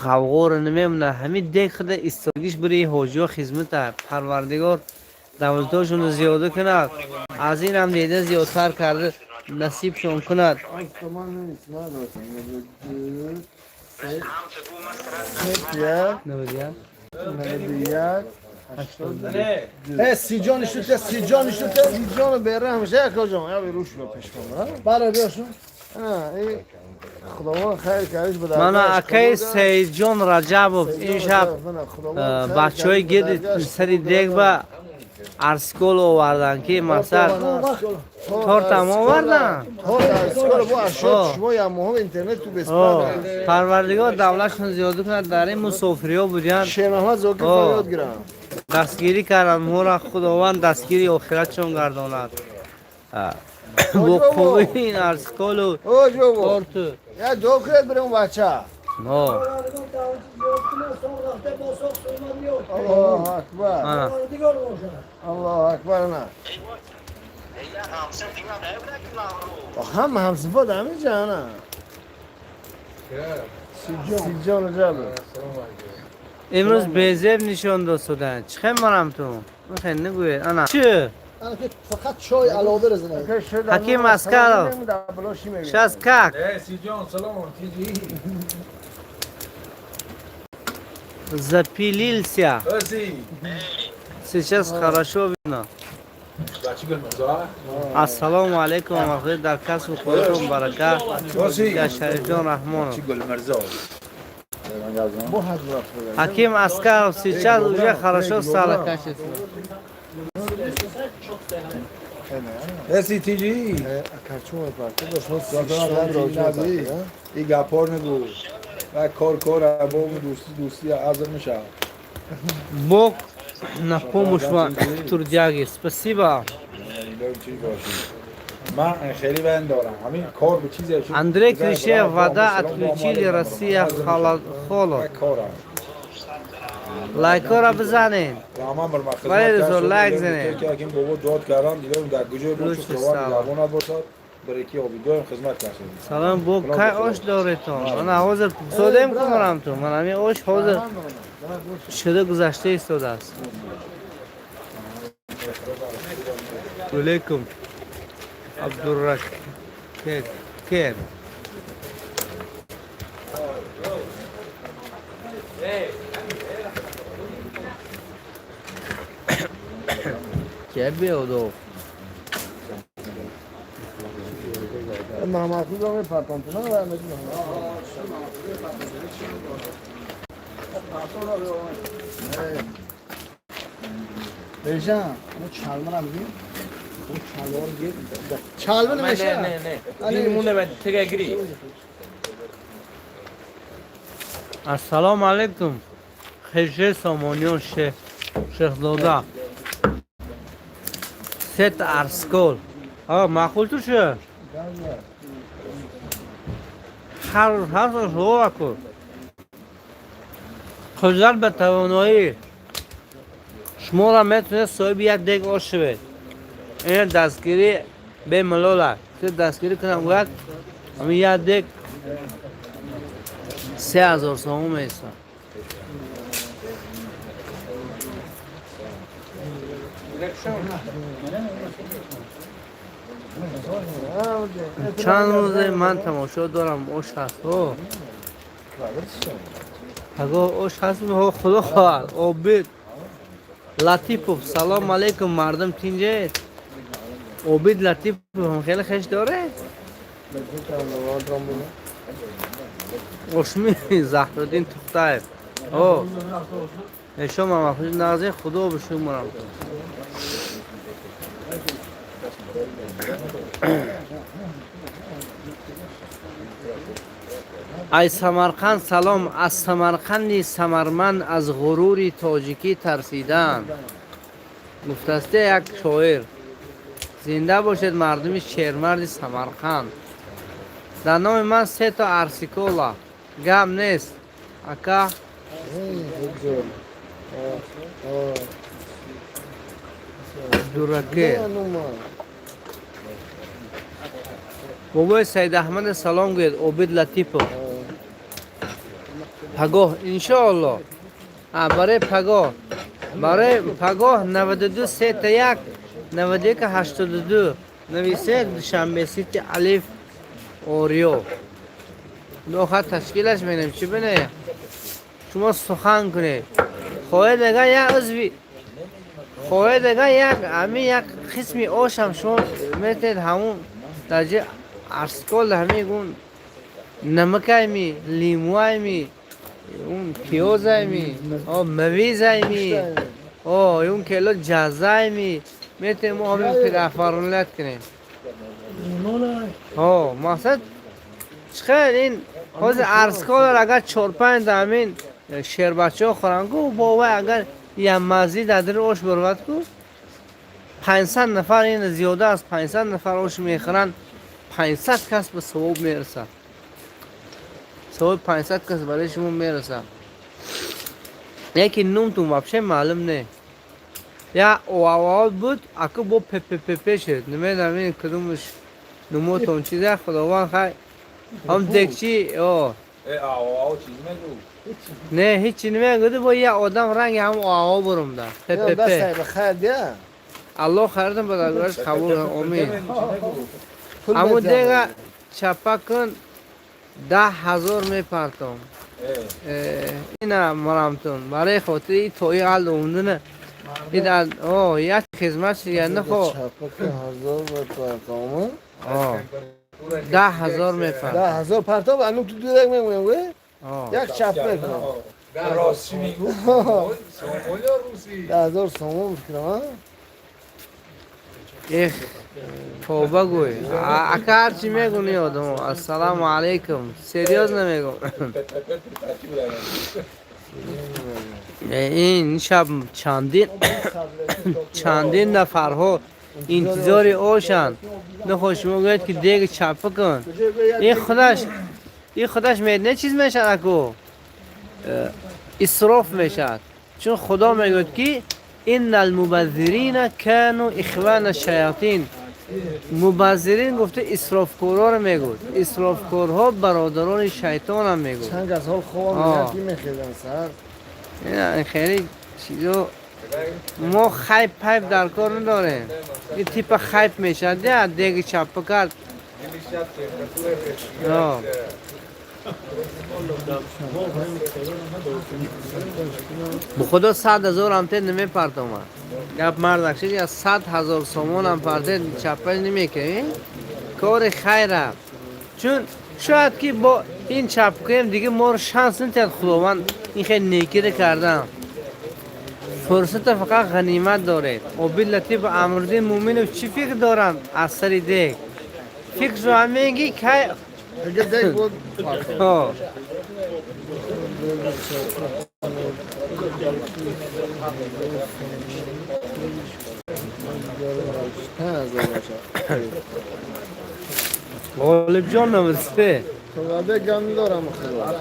غوغور نمیمونه همین دیگه خود استرگیش بری حاجی خدمت پروردگار دوازدهشون زیاده کند از این هم دیده زیادتر کرده نصیبشون کند سی جان اشتوته سی جان اشتوته سی جان بره همیشه یک جان یا بیروش رو پیش کنم بله بیاشون خداوند خیر کردش به من اکی سید جان رجبوف این شب بچه های گید سری دیگ با ارسکول آوردن که مثلا تورت هم آوردن ارسکول با اشد شما یا مهم اینترنت تو بسپار پروردگار دولتشون زیاده کنند در این مسافری ها بودن شیرمحمد زاکی فریاد گیرم دستگیری کردن مورا خداوند دستگیری آخرتشون گرداند با خوبی این ارسکول و تورت یا دو کرد بریم بچه الله اکبر الله اکبر نه هم صفات همین جانا سی جان جابر امروز بیزر نشان دادن چه مرم تو میخوای نگوید انا چه فقط چای علاوه بزنه حکیم اسکرов сейчас как Си Джон, салон, тиджи. запилился Си. сейчас хорошо видно Бачигал маза. ассаламу алейкум ва дар касб худатон барака я шарифjon рахмонов Чигал маза. حکیم اسکرов сейчас уже хорошо стало качество هستی تیجی کارچون پارت داشت ای گپار نگو و کار با دوستی عزم میشه Бог на помощь вам, трудяги. Спасибо. من خیلی بند دارم همین کار به چیزی شد Андрей Клише, вода отключили, Россия холод. کارم Лайкора بزنین. تمام بر مخدمت ولی رضا لایک زنه. که این بابا داد کردن دیدم در گوشه بود روش که سلام. جوان باشد برای آبی دویم خدمت کرد سلام بو کی آش داره تو؟ من حاضر سودم کنم تو. من همین آش حاضر شده گذشته ایستاده است. علیکم. عبدالرک. کیر. چه بیادو؟ محمدی دارم پرتان تو نه بیشتر اون چالمر هم بگیم اون چالمر گیر چالمر نمیشه نه این مونه من تگه گیری السلام علیکم. خیشه سامانیون شیخ زاده. ست ارسکول. معقول تو شه؟ هر سال شو کن. خودت به توانایی شما را میتونه صاحب یک دیگ آش شوید. این دستگیری به ملاله. که دستگیری کنم وقت همین یک دیگ 3000 سوم میشه. چند روزه من تماشا دارم اوش هست اگه اوش هست خدا خواهد عبید لطیفوف سلام علیکم مردم تینجه عبید لطیفوف هم خیلی خش داره اوشمی زهرالدین تختایف شما مخصوص نازه خدا به شما مرم ای سمرقند سلام. از سمرقندی سمرمند از غروری تاجیکی ترسیدن. گفته یک شاعر زنده باشد مردم شیرمرد سمرقند. در نام من 3 تا ارسیکولا گم نیست اکا دورکه بابای سید احمد سلام گوید عبید لطیفو پگاه انشاءالله برای پگاه 92 3 تا 1 91 82 نویسه دوشنبه سیتی الف اوریو دو خط تشکیلش بینیم چی بینه شما سخن کنید خواهی دیگه یک عضوی خواهی دیگه یک قسمی آش هم شما میتونید همون درجه ارسکال همه گون نمک همی لیمو همی اون پیاز همی مویز همی اون کلو جزه همی میتونیم ما همین پرافرانلت کنیم مقصد چخیر این حوض ارسکال اگر 4-5 همین شیر بچه ها خورن گو بابا اگر یه مزید در آش برود کو 500 نفر این زیاده است 500 نفر آش میخورن 500 کس به ثواب میرسه ثواب 500 کس برای شما میرسه یکی نومتون واپشه معلوم نه یا اواد بود اکو با پی شد نمیدونم این کدومش نموتون چیزه خداوند خواهی هم دکچی نه هیچی نمیگوده با یه آدم رنگ هم آوا برم ده بس خیر بیا الله خیرتون بدرگاهش قبول کنه امین اما دیگه چپا کن 10,000 میپرتم اینه مرامتون برای خاطر این توی حال اومدنه یک خدمت شیرنده خو 10,000 میپرتم 10,000 میپرتم 10,000 پرتاب انو تو دیگه میگم یک چپه کن راستی میگو سومال یا روسی 10,000 سوم بکنم Эх, توبه گوی اکا هرچی میگونی آدم السلام علیکم سریوز نمیگم این شب چندین نفرها انتظار اوشن نخوش موگوید که دیگه چپه کن این خودش میدنه چیز میشن اکو اسراف میشد چون خدا میگوید که این المبذرین کانوا اخوان الشیاطین مبذرین گفته اسرافکورها رو میگوید اسرافکورها برادران شیطان هم میگوید چند از حال خواب میگن که میخیزن سر این خیلی چیزو ما خیپ پیپ در کار نداریم این تیپ خیپ میشه دیگه چپه کرد بخدا 100,000 هم تید نمی پرتم گپ مرد اکشید یا 100,000 سومون هم پرتید چپش نمی کنی کار خیره چون شاید که با این چپ کنیم دیگه ما رو شانس نتید خداوند این خیلی نیکی رو کردم فرصت فقط غنیمت داره و باللطیف امردین مومن چی فکر دارن از سر دیگ فکر رو هم میگی که اگه دیگه بود غالب جان نمسته خدا گم دارم خدا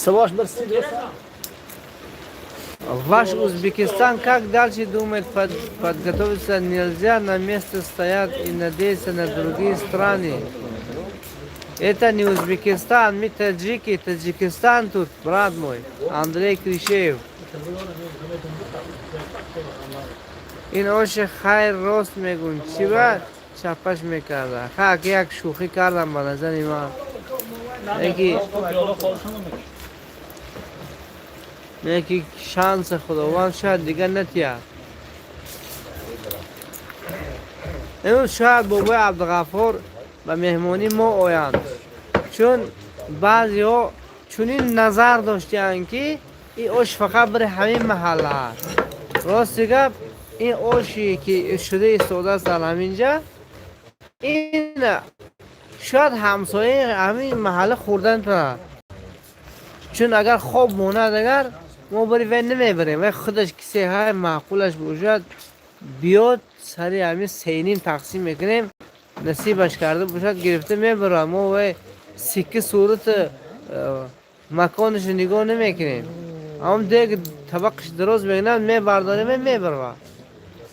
Savaş barsi Ваш Узбекистан как дальше думает подготовиться? Нельзя на место стоять и надеяться на другие страны. Это не Узбекистан, мы таджики, Таджикистан тут, брат мой, Андрей Кришеев. این آش خیر راست میگون چی باید چپش میکرده خاک یک شوخی کردم به نظر من یکی شانس خداوند شاید دیگه نتیه امروز شاید بابای عبدالغفار به مهمانی ما آیند چون بعضی ها چونین نظر داشتن که این آش فقط برای همین محله هست راست گفت این آشی که شده ایستاده است در همینجا این شاید همسایه همین محله خوردن تو چون اگر خواب موند اگر ما بری وی نمیبریم وی خودش کسی های معقولش باشد بیاد سری همین سینیم تقسیم میکنیم نصیبش کرده باشد گرفته میبرم ما وی سکه صورت مکانش نگاه نمیکنیم اما دیگه طبقش درست بگنن میبرداریم میبرم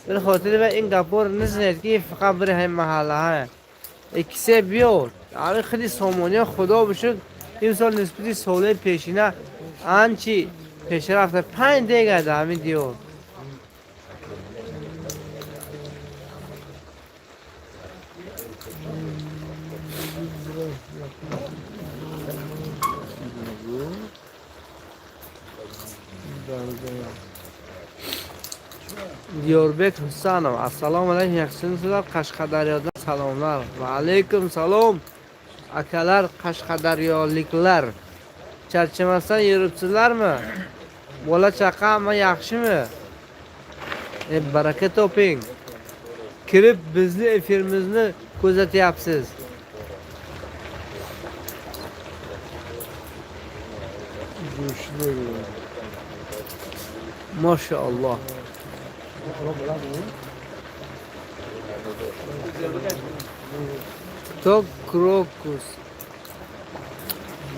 به خاطر این گپور نزنید که فقط بری همین محله های کسی بیاد همین خیلی سامانی خدا بشد این سال نسبتی ساله پیشینه آنچی پیش رفته 5 دیگه در همین دیور دیاربک حسینم السلام علیکم یکسین سلام قشقدریاdan salomlar va alaykum salom akalar qashqadaryoliklar charchamasdan yuribsizlarmi bola chaqa hamma yaxshimi baraka toping kirib bizni efirimizni kuzatyapsiz maşallah Кто крокус?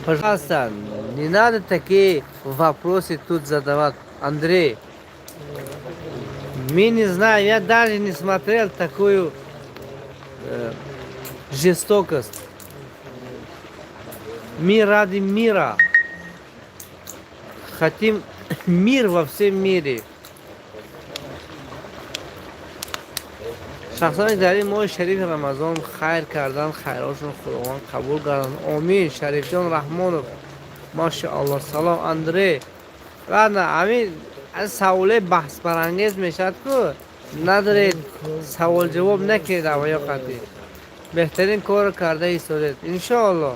Пожалуйста, не надо такие вопросы тут задавать. Андрей, мы не знаем, я даже не смотрел такую жестокость. Мир ради мира. хотим мир во всем мире. شخصانی در این ماه شریف رمضان خیر کردن، خیراتشون خداوند قبول کردن. آمین. شریف جان رحمانov ماشاءالله. سلام اندری. و نه همین از سواله بحث برانگیز میشد که ندارید سوال جواب نکرده و یا قطعی بهترین کار کرده ایستادید انشاءالله.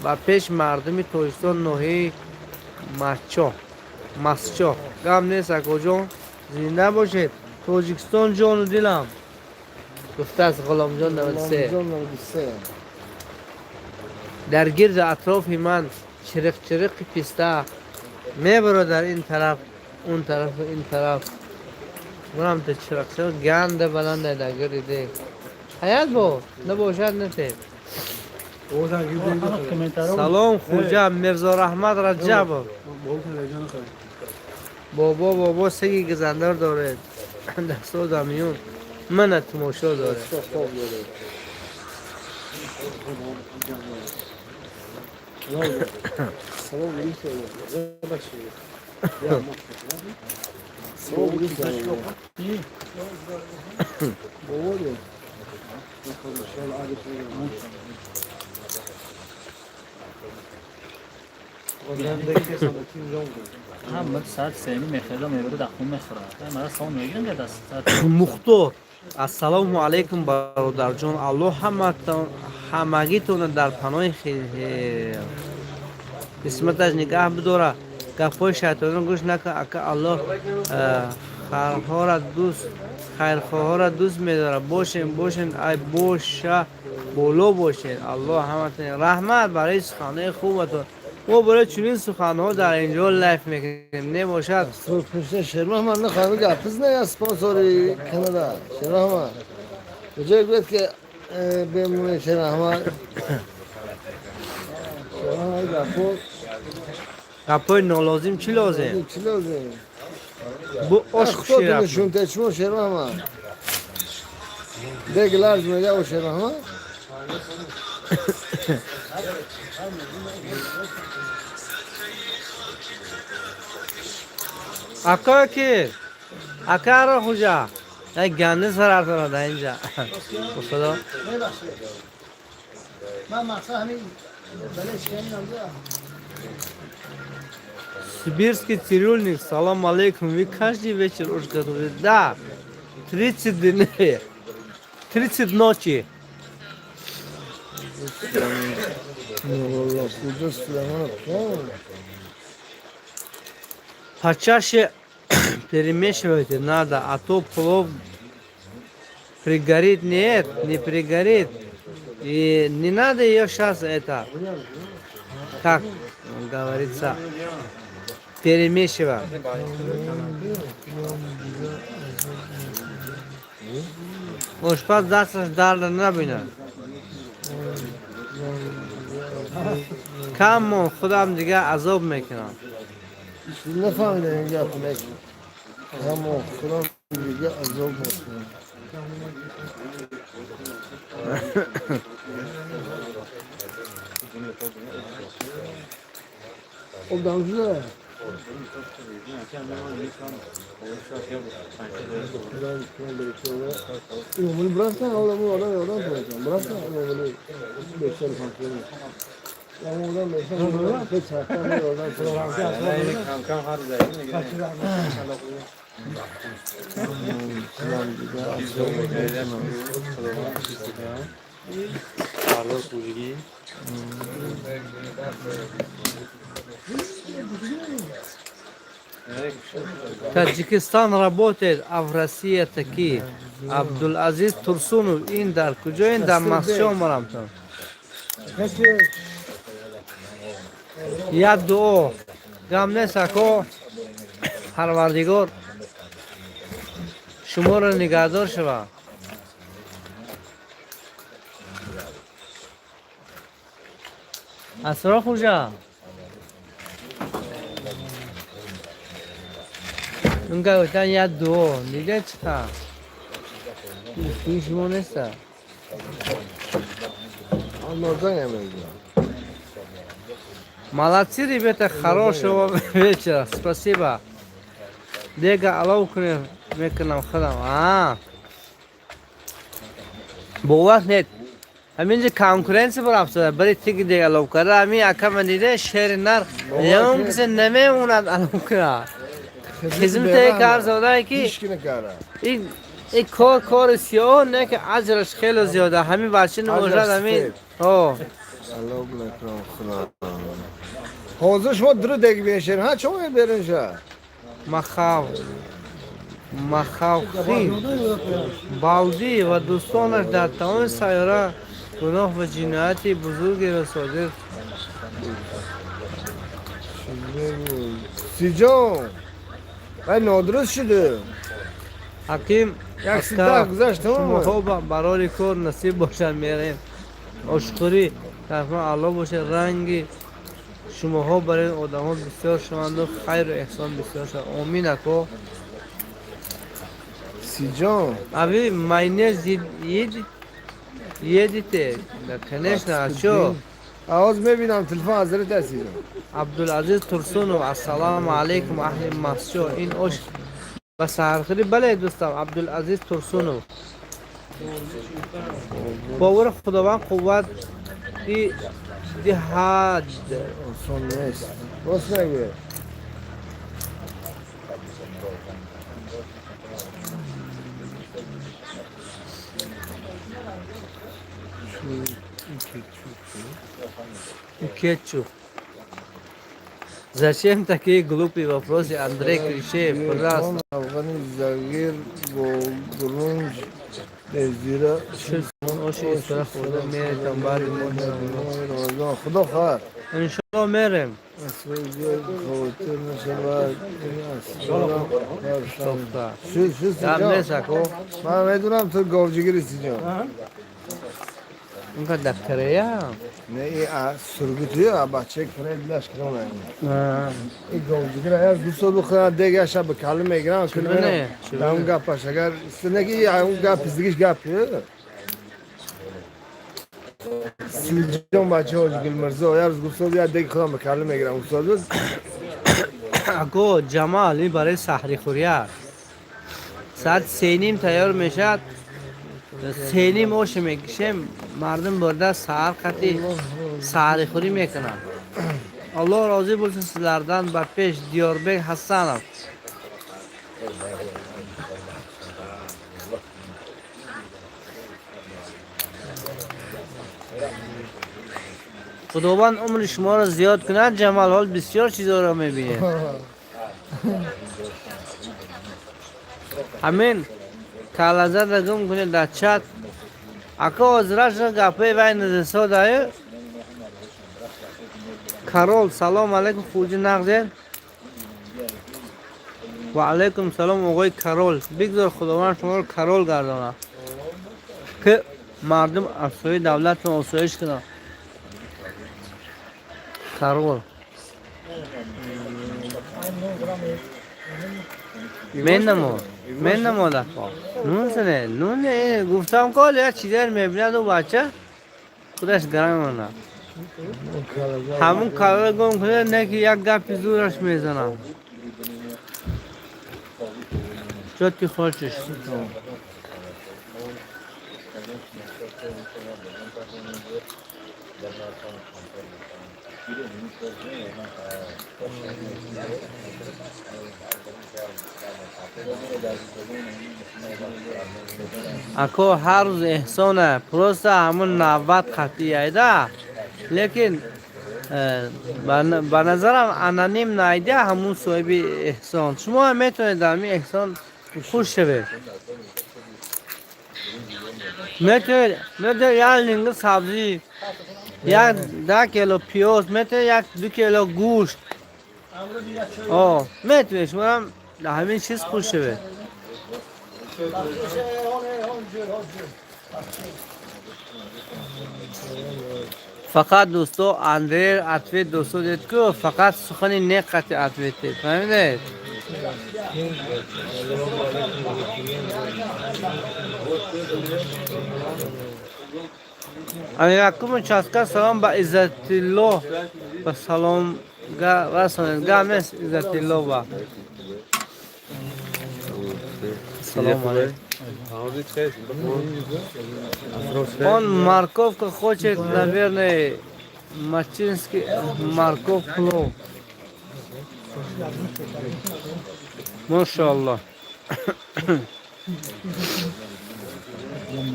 و پیش مردمی تویستان نوحی مسچو گم نیست اکو جان زنده باشید. توجیکستان جان و دلم گفته از غلام جان 93. در گرد اطراف من چرق پیسته می برادر این طرف اون طرف این طرف منم تو چرق گنده بلنده در گرده حیات با نباشد نته. سلام خوجا مرزا رحمت رجب بابا سگی گزندر داره دستا دمیون من تماشا داره. هم ساعت 3 میخوره میبره در خون میخوره. مرا ساعت میگن که دست مختار السلام علیکم برادر جان. الله همگیتون در پناه خیر قسمتش نگاه بداره. گپای شیطان گوش نکن. اکا الله خیرخواه را دوست میداره. باشین ای باشه بولو باشین. الله همتون رحمت برای سخنه خوبتون. ما برای چنین سخنها در اینجا لایف میکنیم نباشد. پشت شرمه من نخواهیم گفتز نه اسپانسوری کانادا شرمه کجا گفت که بمونه شرمه گپای نالازم چی لازم؟ چی لازم؟ بو عشق خود شیرم نشون تشمو شرمه دیگه لارج میگه و شرمه اکا که اکا را خوجا یک گنده سر ارتنا در اینجا خدا من مقصد همین بلش کنیم Сибирский цирюльник, салам алейкум, вы каждый вечер уж готовы? Да, 30 дней, 30 ночи. Почаще перемешивайте надо, а то плов пригорит. Нет, не пригорит. И не надо ее сейчас это, как говорится, перемешивать. Ошпаз дасташ дарда набина. Камон, خودم دیگه عذاب میکنم. نفهمیدم این گفت میکنم. اما خودم دیگه عذاب میکنم. خب دامجوده. اینو منی براسته آدم پویدم. براسته اینو منی بیشتر کنیم. آدم بیشتر خیلی چرخه آدم پویدم. کم هر زایی Таджикистан работает, а в России такие. Абдул-Азиз Турсунов, Индар, куда Индар, Масчо Марамтон. Я дуо, гамне сако, Харвардигор, шумора нигадор шва. Асра хужа. Nunca gustan ya dúo, ni de esta. Fish monesta. Anladan yemeği. Молодцы, ребята, хорошего вечера. Спасибо. Дега алаукне меканам хадам. Бовар нет. همینجا کنکورنسی برافت برای تیک دیگه لو کرده همین اکا من دیده شهر نر یون کسی نمیموند الو کرده خدمت کار زوده که هیچ کی نکاره این کار سیاه نه که اجرش خیلی زیاده همین بچه نموجد همین الله بلکرم خدا حوضه شما درو دیگه بیشتر ها چون برنجا مخاو خیل بالدی و دوستانش در تمام سیاره گناه و جنایتی بزرگی را صادر سیجان ای نادرست شده حکیم یک سیده گذشت شما تمام خوب برای کار نصیب باشد میریم اشکری طرفا الله باشه رنگی شما ها برای آدم ها بسیار شوند و خیر و احسان بسیار شد آمین اکو سیجان ابی ماینز یدیته کنش نه شو آواز میبینم تلفن حضرت هستی عبدالعزیز ترسونو السلام علیکم اهل مسجو این اوش بس هرخری بله دوستم عبدالعزیز ترسونو باور خداوند قوت دی حد son نیست باز نگوی Кетчуп. Зачем такие глупые вопросы, Андрей Кричев, пожалуйста. افغانی زگیر با گرونج نزدیره Очень история хода мере там бали رمضان خدا خیر Иншаллах мерем. اسفل خواتر نشود Тофта. شو Я سیجان месако. من میدونم تو گاوجگیری سیجان Инка дакторея. نه ای سرگوتیه بچه کنه دلش کنه این گاوجگیر اگر دوست بخواه دیگه شب به کلم میگرم کنه چونه؟ اون گپش اگر سنگی اون گپ زدگیش گپیه سیجان بچه ها گل مرزا اگر دوست بیاد دیگه خودم به کلم میگرم استاد بود اگو جمالی برای سحری خوریه ساعت 3:30 تیار میشد 3:30 اوش میکشیم مردم برده سحر خطی سحری خوری میکنن الله راضی بولسن sizlerden با پیش دیاربک حسنم خداوند عمر شما را زیاد کند جمال حال بسیار چیزا را میبینه همین کالازه دگم کنه در چت اکا ازراش را گپه وی نزسا دایه کارول سلام علیکم خوجی نغزین و علیکم سلام آقای کارول بگذار خداوند شما را کارول گردانه که مردم افسوی دولت را افسویش کنه کارول من نمو دفعه نون سنه نون گفتم کال یا چی در میبینه دو بچه خودش گرم منه همون کارول گم کنه نه که یک گپی زورش میزنم جاتی خوشش اکو هر روز احسانه پروست همون 90 خطی ایده لیکن به نظرم انانیم نایده همون صاحب احسان شما هم میتونید در این احسان خوش شوید میتونید یک لنگ سبزی یک 10 کیلو پیاز میتونید 1-2 کیلو گوشت میتونید شما هم در همین چیز خوش شوید فقط دوستو اندر اتویت دوستو دید که فقط سخنی نقطی اتویت دید فهمیدید امیرکم چسکا سلام با عزت الله با سلام رسانید گامس عزت الله با سلام علیکم он морковка хочет наверное мачинский морковку плов машаллах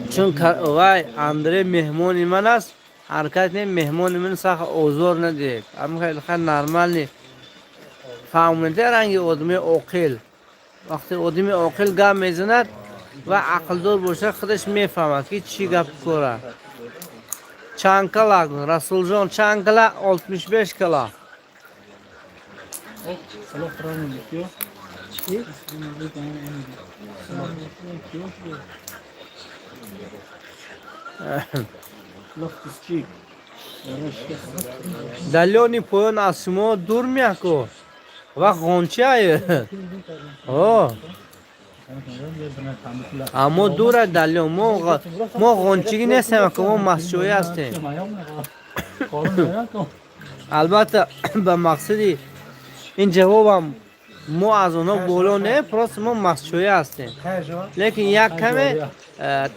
چون وای اندره مهمونی من است حرکت نیم مهمونی من سخت اوزار ندید اما خیلی خیلی نرمال نی فهمونده رنگی آدمی عاقل وقتی آدمی عاقل گام میزند و عقل دار باشه خودش میفهمد که چی گپ کنه چند کلا رسول جان چند کلا 65 کلا Salah kırarım bitiyor. Loftus-Cheek. دلیانی پایان از شما دور میکو و غنچه اما دور دلیان ما غنچگی نیستیم که ما مسجوی هستیم البته به مقصدی این جوابم ما از اونا بولو نه پراست ما مسجوی هستیم لیکن یک کمی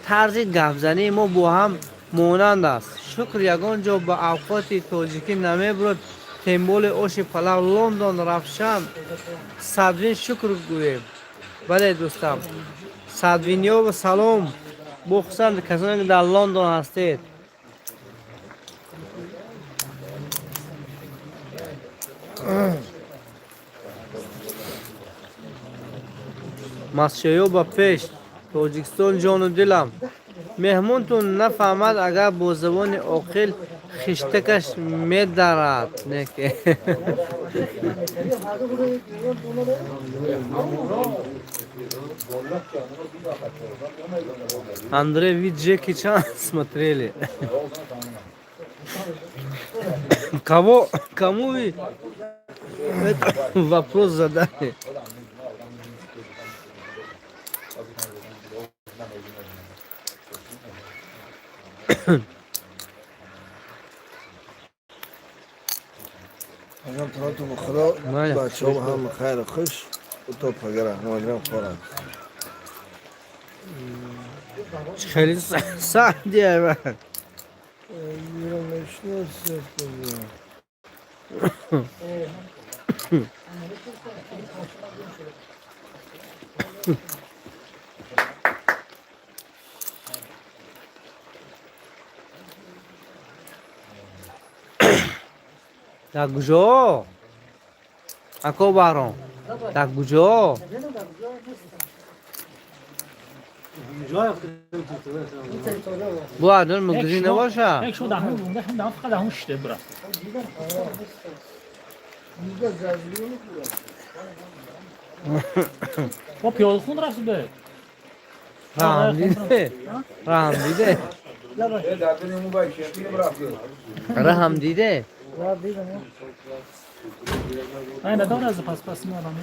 طرز گفزنی ما با هم مانند است شکر یگان جا به اوقات تاجیکی نمیبرد تیمبول اوش پلاو لندن رفشم صدوین شکر گویم بله دوستم صدوینیا و سلام بخصوصا کسانی که در لندن هستید مسجوی با پیش تاجیکستان جان و دلم مهمونتون نفهمد اگر با زبان عاقل خشتکش میدارد نکه Андрей вид Джеки Чан смотрели. Кого? Кому вы этот вопрос задали? اگر تو بخورا بچه ها هم خیر خوش و تو پگره مادرم خورد خیلی سختیه من میرم نشنه سفت در کجا؟ اکو بارون در کجا؟ با عدل مگزی نباشه یک شو دهون بونده هم دهون فقط دهون شده برا با پیاده خون رفت به رحم دیده رحم دیده رحم دیده این نداره از پس میادم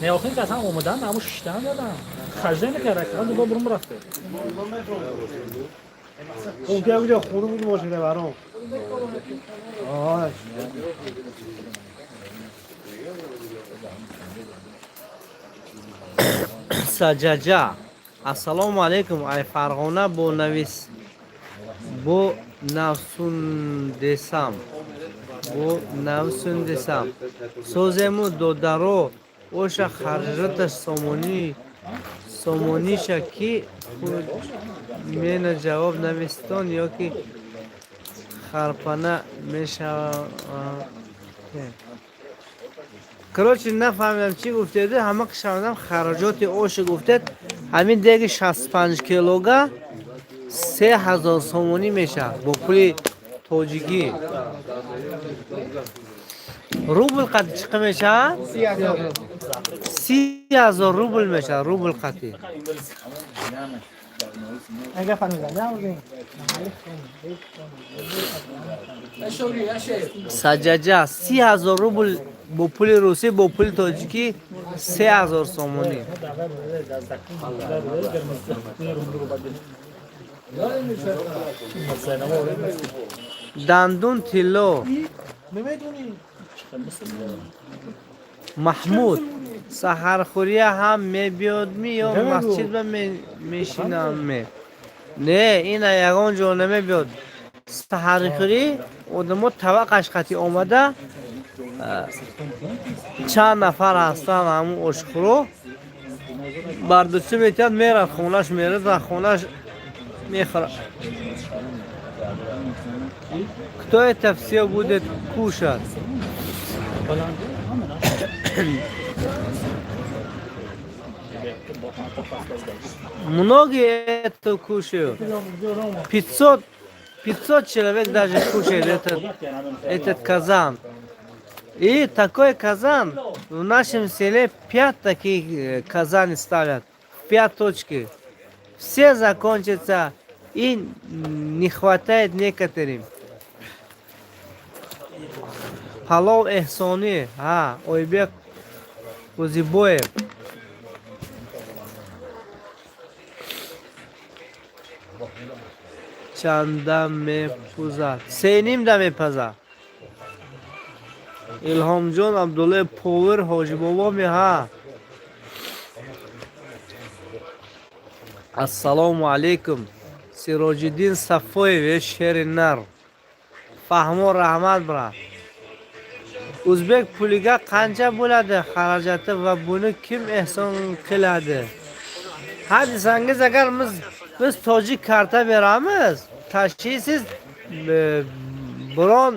نه آخه این که اصلا اومدن همون شیشتن دادم خرجه نکرده که دوباره برون رفته اون که اونجا خونه بود ماشینه برام سجاجا السلام علیکم ای فرغانه با نویس با نفسون دسم سوزمو دودارو اوشا خرجت سومونیشا کی خود من جواب نویستان یا که خرپنه میشه کروچ نفهمیدم چی گفتیده همه که شنیدم خراجات اوش گفتید همین دیگه 65 کیلوگا 3000 سومونی میشه با پول تاجیکی روبل قد چقدر میشه 30,000 روبل میشه روبل قدی اگه فهمیدم نه سجاجه 30,000 روبل با پول روسی با پول تاجیکی 3,000 سومانی. دندون تیلو محمود سحرخوری هم میبیاد یا مسجد میشینم نه این یگان جا نمیبیاد سحرخوری آدمو طبقش خطی آمده چند نفر هستن همون اشخورو بردوچه میتید میرد خونش میرد و خونش میخوره کتای تفسیر بوده کوشد Многие это кушают. 500 человек даже кушает этот казан. И такой казан в нашем селе 5 таких казани ставят. 5 точки. Все закончатся и не хватает некоторым. Палов Эхсони, Ойбек Узибоев. چندم میپوزد 3.5 میپزد الهام جان عبدالله پاور حاجی بابا میها السلام علیکم سراج الدین صفوی شهر نر فهمو رحمت برا o'zbek puliga qancha bo'ladi xarajati va buni kim ehson qiladi? Ha desangiz agar biz tojik karta beramiz, tashxisiz biron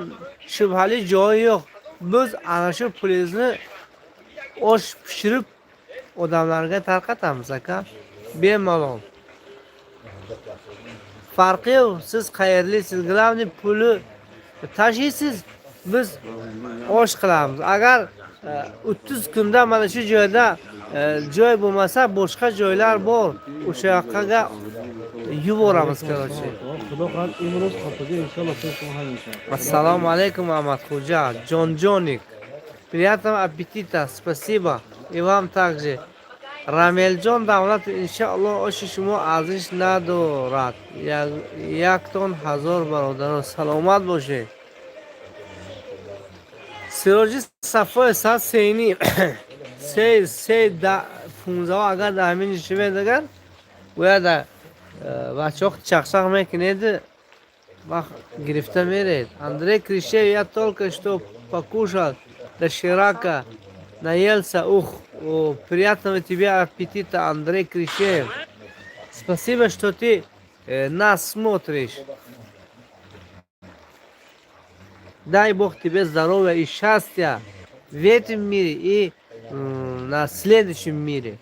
shubhali joyi yo'q. Biz ana shu pulingizni osh pishirib odamlarga tarqatamiz aka. Bemalol. Farqi yo'q, siz qayerlisiz, glavni puli tashxisiz biz osh qilamiz. Agar 30 kunda mana shu joyda joy bo'lmasa, boshqa joylar bor. O'sha yoqqa yuboramiz короче. Assalomu alaykum Ahmad Xo'ja, Jonjonik. Приятного аппетита, спасибо. И вам также. Рамелjon davlat inshaalloh oshi shuma arzish nadorat. Yakton hazor barodaro salomat boshing. سراجی صفای ساعت سینی سه دا 15 اگر در همین نشوه دگر باید بچه ها چخشخ میکنید وقت گرفته میرید. Андрей Крещев, я только что покушал доширака, наелся, приятного тебе аппетита, Андрей Крещев. Спасибо, что ты нас смотришь. Дай Бог тебе здоровья и счастья в этом мире и на следующем мире.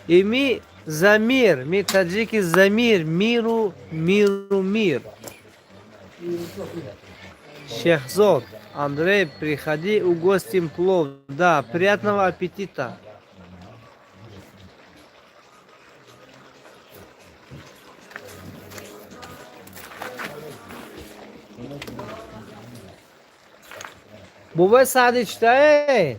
И мы за мир, мы таджики за мир, миру, мир. Шехзод, Андрей, приходи, угостим плов. Да, приятного аппетита. بابای سعدی چطوره؟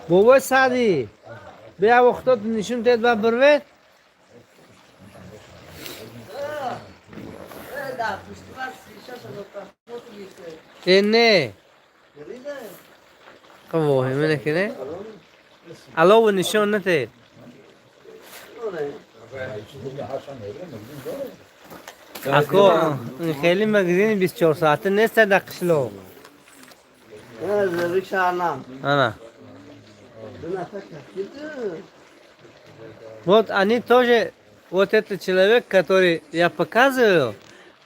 بابای سعدی بیا وقتات نشون دید و بروید نه قوه منه که نه علاوه نشون ندید اكو خیلی مگزین 24 ساعته نیست در قشلو. انا вот они тоже вот этот человек, который я показываю,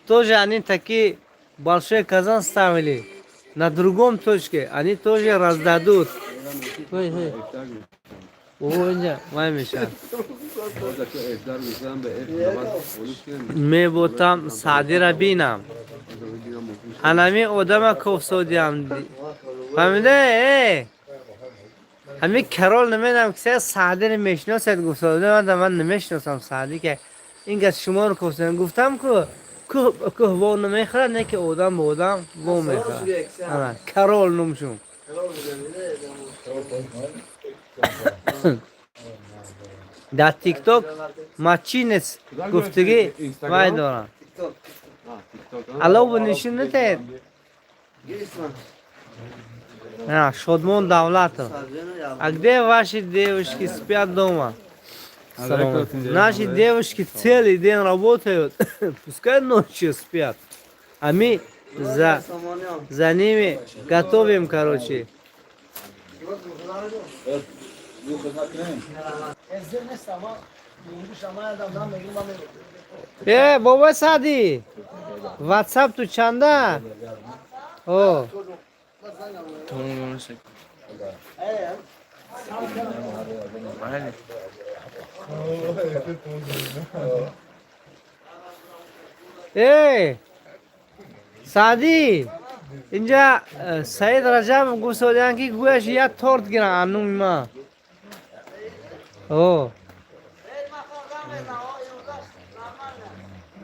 тоже они такие большой казан ставили на другом точке, они тоже раздадут. میبوتم سعدی را بینم هنمی آدم کفسودی هم فهمیده همین کرول نمیدونم که سعدی رو میشناسد گفت من نمیشناسم سعدی که این از شما رو گفتن گفتم که وو نمیخوره نه که آدم به آدم وو میخوره کرول نمشون در تیک توک ما چی نیست گفتگی وای دارم الو نشون ندهید نه شادمان دولت اگه ваши девушки спят дома наши девушки целый день работают пускай ночью спят а мы за ними готовим короче بابا سعدی واتساپ تو چنده او سعدی اینجا سعید رجب گوسودیان کی گویش یا تورت گیرن انو ما او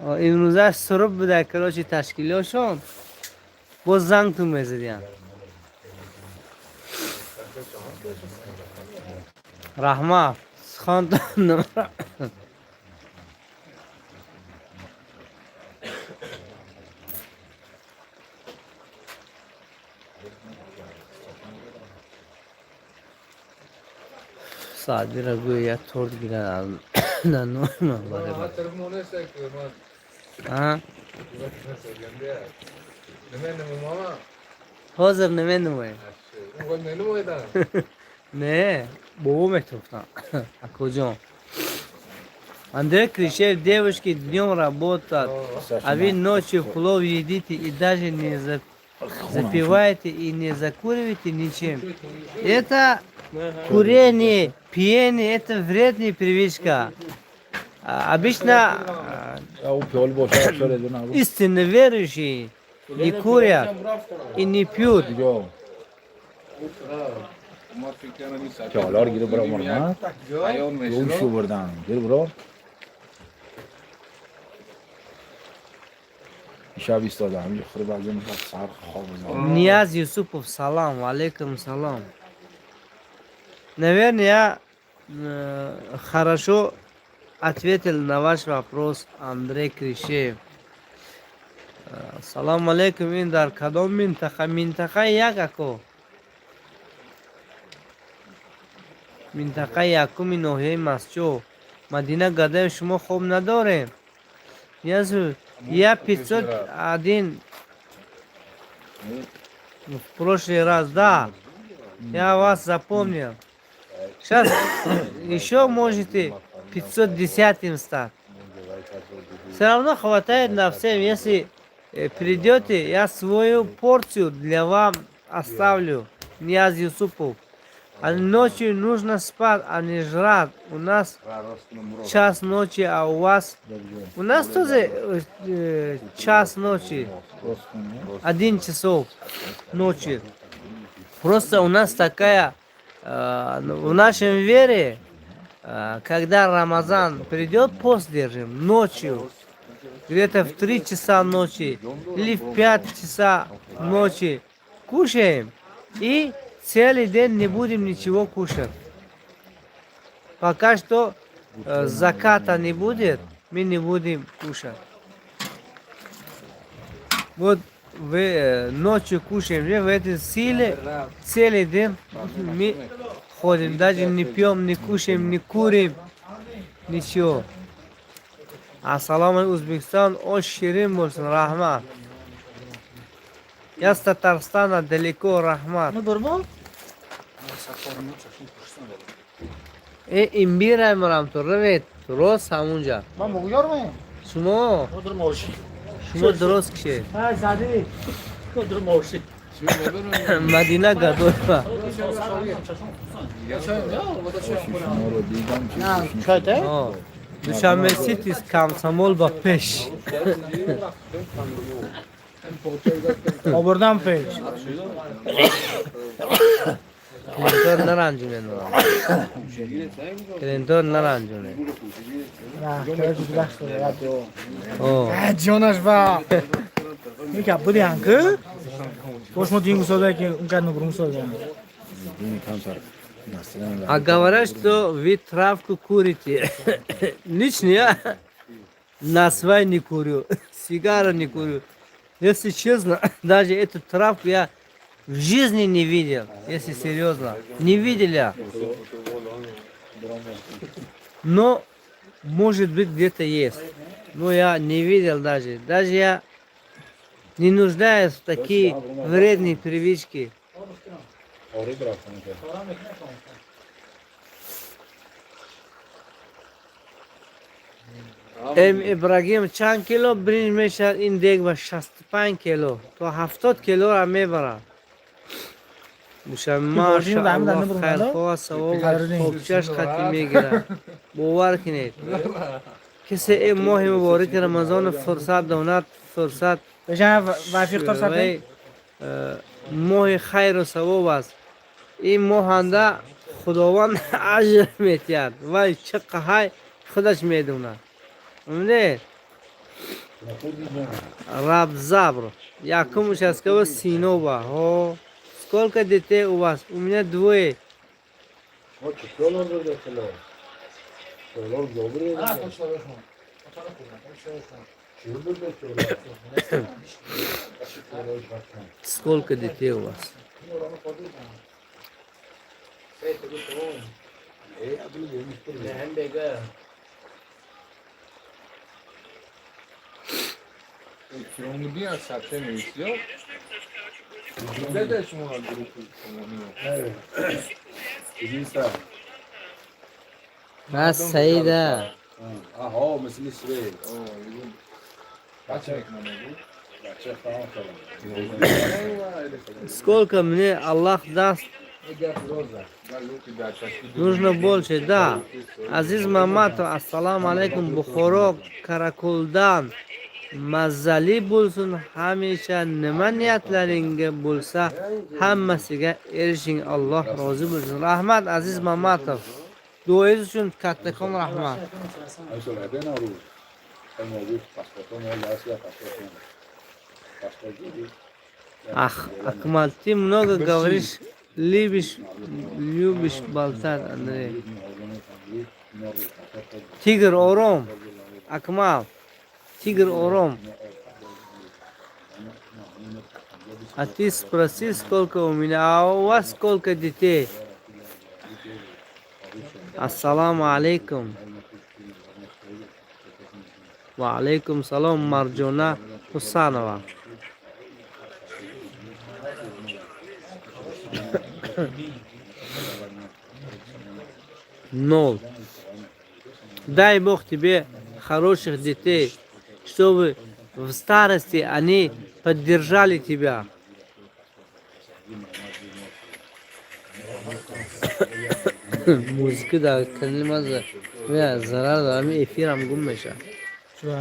امروزه سرب بوده کلاشی تشکیلی هاشون باز زنگ تو میزدیم رحمت خواندن نمره سعدی را گوی یک تورد گیرن ننوی من باره حاضر نمینموی نه بابا میتوفتم کجا Андрей Кричев, девушки днем работают, а вы ночью плов едите и даже не запиваете и не закуриваете ничем. Это курение, пьяние, это вредная привычка. Обычно истинно верующие не курят и не пьют. Çağlar gidip bırakmırlar. Yol şu buradan. Gel bro. İşe bir istedim. Yukarı bakacağım. Sar xavuzan. Niyaz Yusupov, салам, алейкум салам. Наверное, я хорошо ответил на ваш вопрос, Андрей Кричев. Салам алейкум, Индар. Кадом минтаха ягако. منطقه یکم ناحیه مسجد مدینه گده شما خوب نداریم я 501 в прошлый раз, да, я вас запомнил. Сейчас еще можете 510 стать. Все равно хватает на всем. Если придете, я свою порцию для вам оставлю. Нияз Юсупов. А ночью нужно спать, а не жрать. У нас час ночи, а у вас... У нас тоже час ночи. 1 часов ночи. Просто у нас такая... В нашем вере, когда Рамазан придет, пост держим ночью. Где-то в 3 часа ночи или в 5 часа ночи кушаем. И целый день не будем ничего кушать. Пока что заката не будет, мы не будем кушать. Вот ночью кушаем, в этой силе целый день мы ходим, даже не пьем, не кушаем, не курим, ничего. Ассаламу алейкум, Узбекистан, очень ширин болсын, рахмат. Я с Татарстана далеко, рахмат. امبیر امرام تو روید درست همونجا من مغیار میم شما درست کشه مدینه گدور با دوشنبه سیتیز کمسمول با پیش آوردم پیش کلینتون نرنجونه نورا کلینتون نرنجونه رفتارش بخش داره اوه جانش و میگه بودی هنگه خوش ما دینگو ساده که اون کار نبرم ساده А говорят, что вы травку курите. Лично я на свай не курю, сигару не курю. Если честно, даже эту травку я в жизни не видел, если серьезно. Не видел я. Но, может быть, где-то есть. Но я не видел даже. Даже я не нуждаюсь в такие вредные привычки. ابراهیم چند کیلو برنج میشه این دیگ و 65 کیلو تا 70 کیلو را میبرم میشه ماشاءالله خیرخواه ثواب خوبچش خطی میگیره باور کنید کسی این ماه مبارک رمضان فرصت دونت فرصت بجای وفیق تر ساده ماه خیر و ثواب است این ماهنده خداوند اجر میتید وای چه قهای خودش میدونه نه رب زبر якому сейчас кого синова о сколько детей у вас у меня двое сколько детей у вас بس سعیده ها مثل اسرائیل сколько мне Аллах даст нужно больше да азиз Маматов ассаламу алейкум Бухоро Каракулдан مزلی bo'lsin hamisha nima niyatlaringa bo'lsa hammasiga erishing Alloh rozi bo'lsin rahmat aziz Mamatov duoyingiz uchun kattakon rahmat ах Акмал ты много говоришь любишь болтать Андрей тигр ором Акмал тигр ором. А ты спроси, сколько у меня, а у вас сколько детей? Ассаламу алейкум. Ва алейкум салам Марджона Хусанова. Ноль. Дай Бог тебе хороших детей, чтобы в старости они поддержали тебя. Музыка да, калимаза, я зарада, ами эфирам гуммеша. شو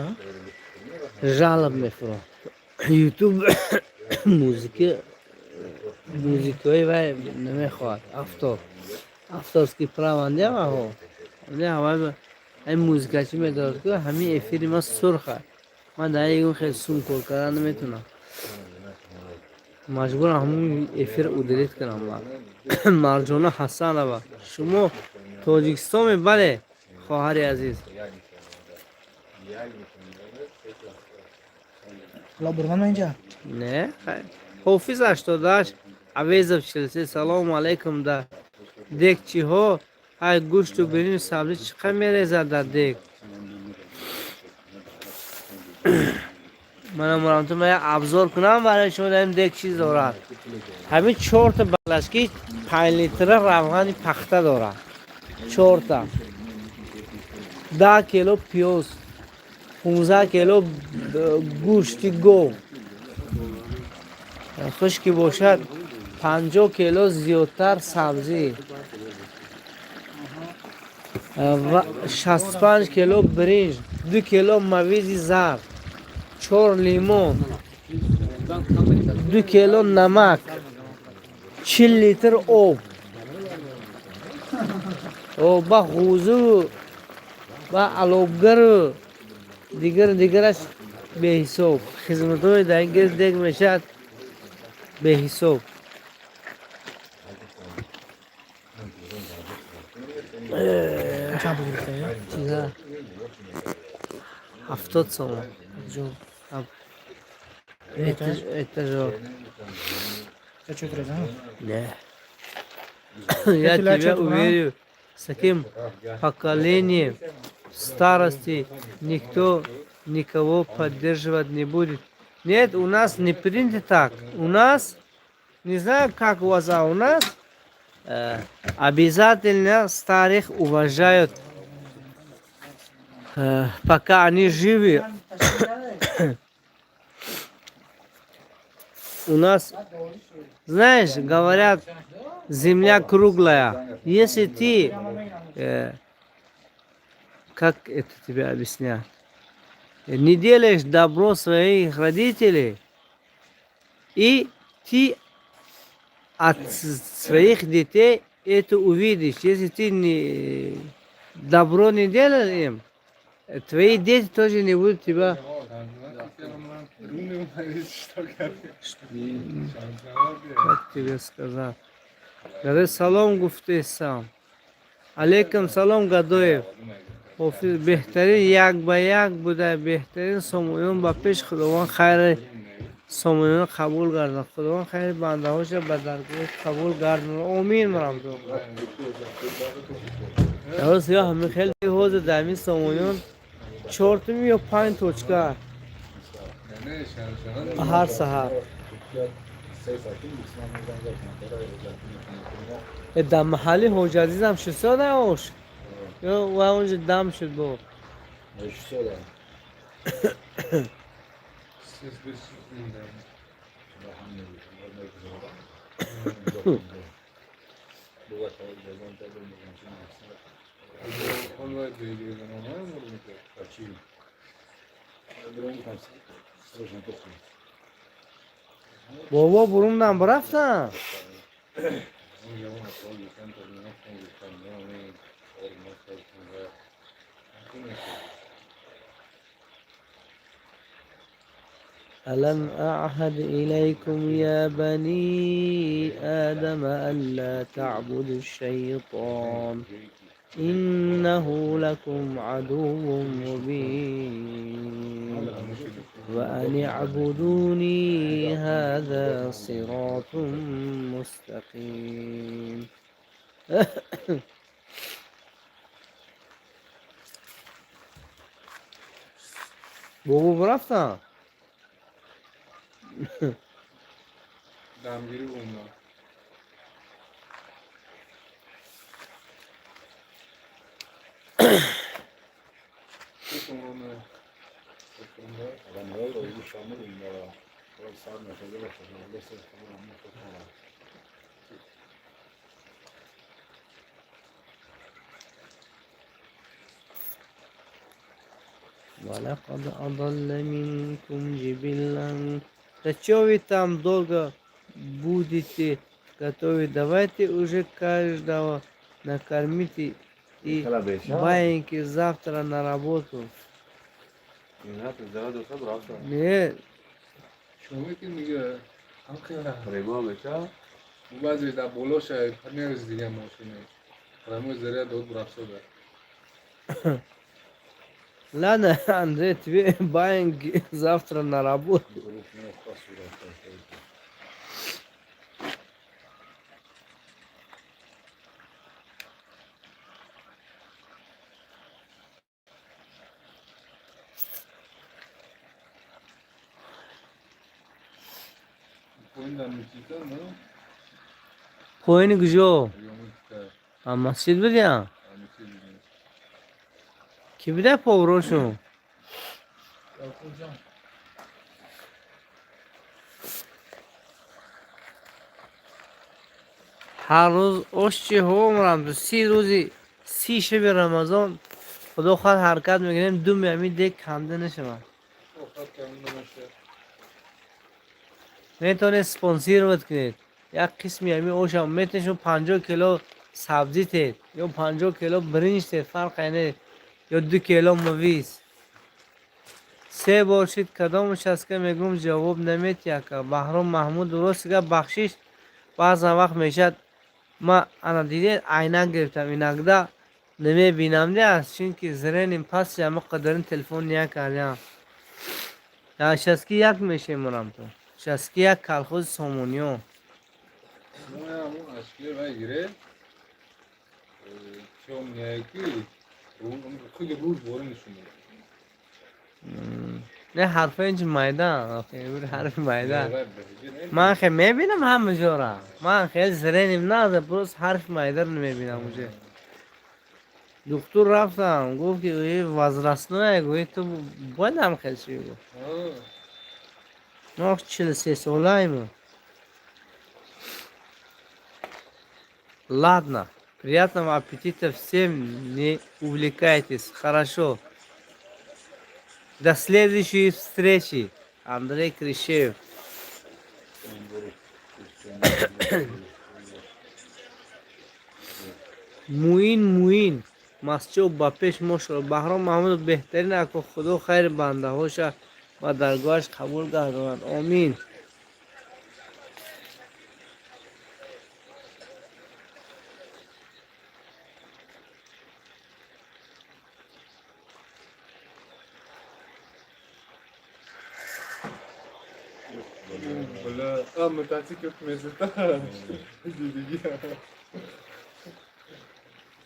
Жалоб мефро. YouTube музыки, музыкой вай не хват. Авторский права не маго. Не хват. این موزیکاچی میدارد که همین افیری ما سرخه من در یکم خیلی سون کل کردن نمیتونم مجبورم همون افیر رو دیلیت کنم مرجانه حسنه شما تاجیکستان بله خواهر عزیز لا برغم اینجا نه حافظ 88 عویزم چلسی سلام علیکم ده دیک چی ها ای گوشت و برنج سبزی چقدر میریزه در دیگ من مرام تو من ابزار کنم برای شما در این دیگ چیز دارد همین 4 تا بلشکی 5 لیتر روغن پخته دارد 4 تا 10 کیلو پیاز 15 کیلو گوشت گو خشکی باشد 50 کیلو زیادتر سبزی 65 کیلو برنج 2 کیلو مویز زرد 4 لیمون 2 کیلو نمک 40 لیتر آب و با خوزو با علوگر دیگرش به حساب خدمتوی در این گرد دیگ میشد به حساب چند بود گرفته؟ چیزا 70 سوم جو اتجاه چه ترزن؟ не я тебя уверю с таким поколением старости никто никого поддерживать не будет. Нет, у нас не принято так. У нас, не знаю, как у вас, а у нас обязательно старых уважают, пока они живы. У нас, знаешь, говорят, земля круглая. Если ты, как это тебе объяснять, не делаешь добро своих родителей, и ты от своих детей это увидишь. Если ты не, добро не делаешь им, твои дети тоже не будут тебя... Как тебе сказать? Говорит, салом гуфте сам. Алейкум салом Гадоев. بهترین یک به یک بوده بهترین سامویون با پیش خداوند خیر سامویون قبول گردن خداوند خیر بنده هاش به درگاه قبول گردن آمین مرم تو درست یا همه خیلی حوض دمی سامویون 4 یا 5 توچکه هر سحر در محلی حوج عزیز هم 600 هاش یا و اونجا دم شد با بابا بروندم برفتم ألم أعهد إليكم يا بني آدم ألا تعبدوا الشيطان إنه لكم عدو مبين وأن اعبدوني هذا صراط مستقيم بابا برفتم دمگیری بوندم ولقد أضل منكم جبلا. Да чё вы там долго будете готовить? Давайте уже каждого накормите и баиньки завтра на работу. Нет. شما که میگه ریبا بچه بعضی در بولا شاید نیاز دیگه ماشینه رمو زریعه داد برافت شده Ладно, Андрей, тебе баиньки завтра на работу. Коин кужо? А масjid будем? Ki biде povroşu? هر روز اشتی همرم تو 30 روزی 30 شب رمضان خدا خواهد حرکت میگیریم دو میامی دیگه کنده نشم میتونه سپانسیر بود کنید یک قسمی همی اوشم میتونشون 50 کیلو سبزی تید یا 50 کیلو برنج تید فرق اینه یا 2 کیلو مویز سه باشید کدامش است که میگم جواب نمید که بهرام محمود درست که بخشش بعضا وقت میشد ما انا دیده عینک گرفتم اینک ده نمیبینم ده است چون که زرین پس جمع قدرین تلفن نیا کردیم یا شسکی یک میشه مرم تو شسکی یک کلخوز سامونیو همون اشکیه بگیره چون نیکی خود روز باره نشون میده نه حرف اینج مایدان حرف مایدان من خیلی میبینم همه جورا من خیلی زرینیم نه بروز حرف مایدر نمیبینم اونجا دکتر رفتم گفت که وزرسنوه گوی تو باید هم خیلی چی گفت ما 43 سالاییم Ладно, приятного аппетита всем, не увлекайтесь, хорошо. До следующей встречи, Андрей Крещеев. موین مسجد با پیش مشکل بهرام محمود بهترین اکو خدا خیر بنده هاش و درگاهش قبول گرداند آمین Bля, мотоцикл места.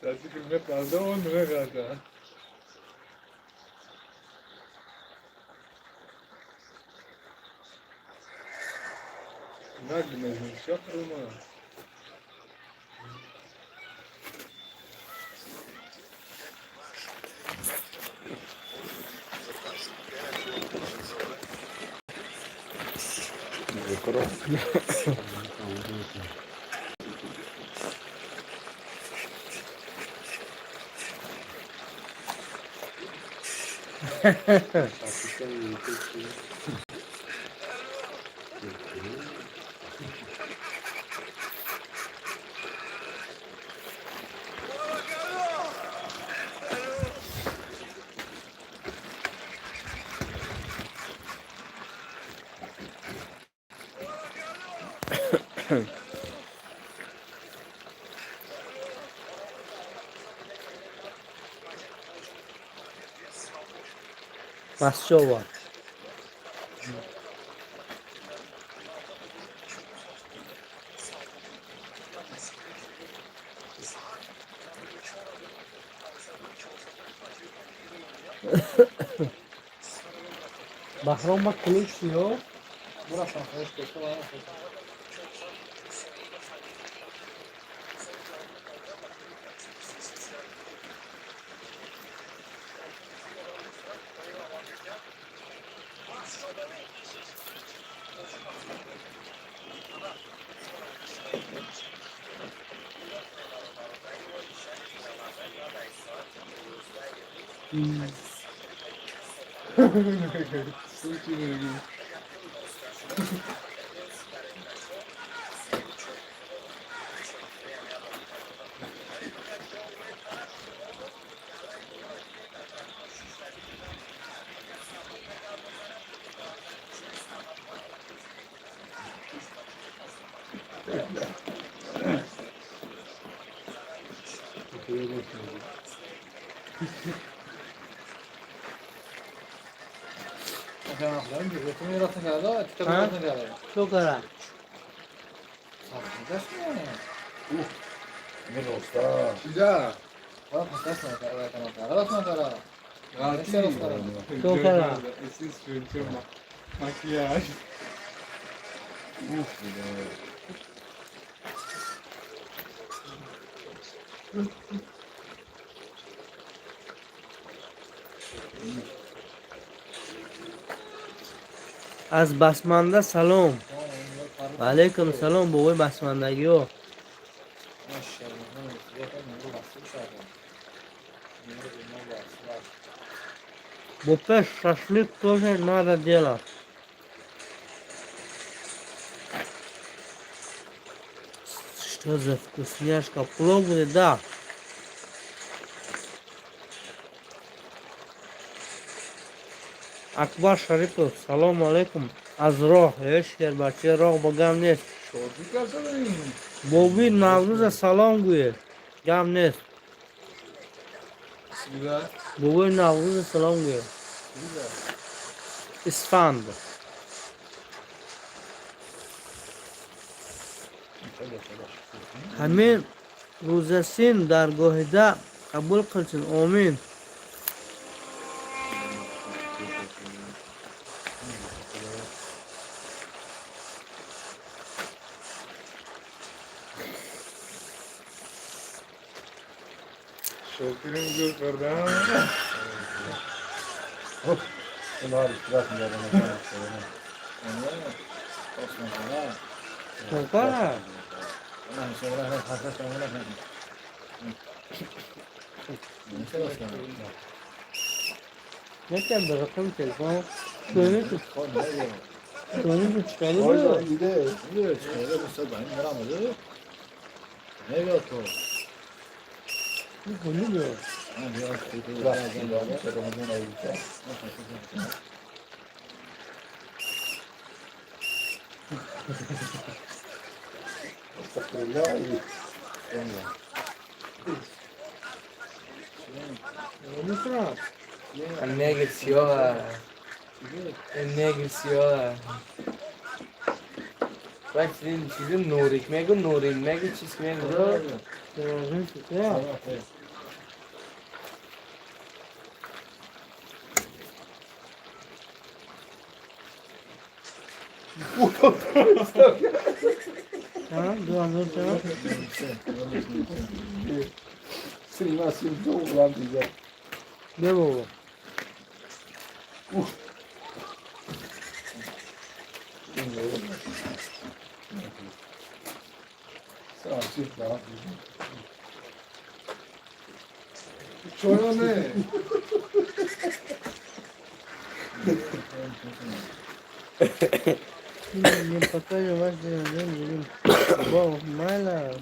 Мотоцикл места, он регата. Надо мне все хрума. مسجد بهرام ما کلیک شیو برا خواهش بکنم تو کرد Já. تو کرد Esses filmes tinham maquiagem. از بسمنده سلام و علیکم سلام بابای بسمندگی ها بپش ششلیک توشه ناده دیلا Что за вкусняшка? Плов будет, да. Акбар Шарипов, салом алейкум. Аз роҳ, ешкер бача роҳ ба гам нест. Боби Наврӯза салом гӯед. Гам нест. Боби Наврӯза салом гӯед. Исфанд. ҳамин рӯзасин даргоҳида қабул қилчин. Омин. Шокола. Nekten de rakam telefon. Şöyle tut. Şöyle tut. Çıkarıyor. Ne yapıyor? Bunu diyor. Negisiyor. Bak sizin Nurik megu Nurin megu çizmegu. Tamam, dur. Ne bu? Sonra ne? Не покажу вас, Бог, мало.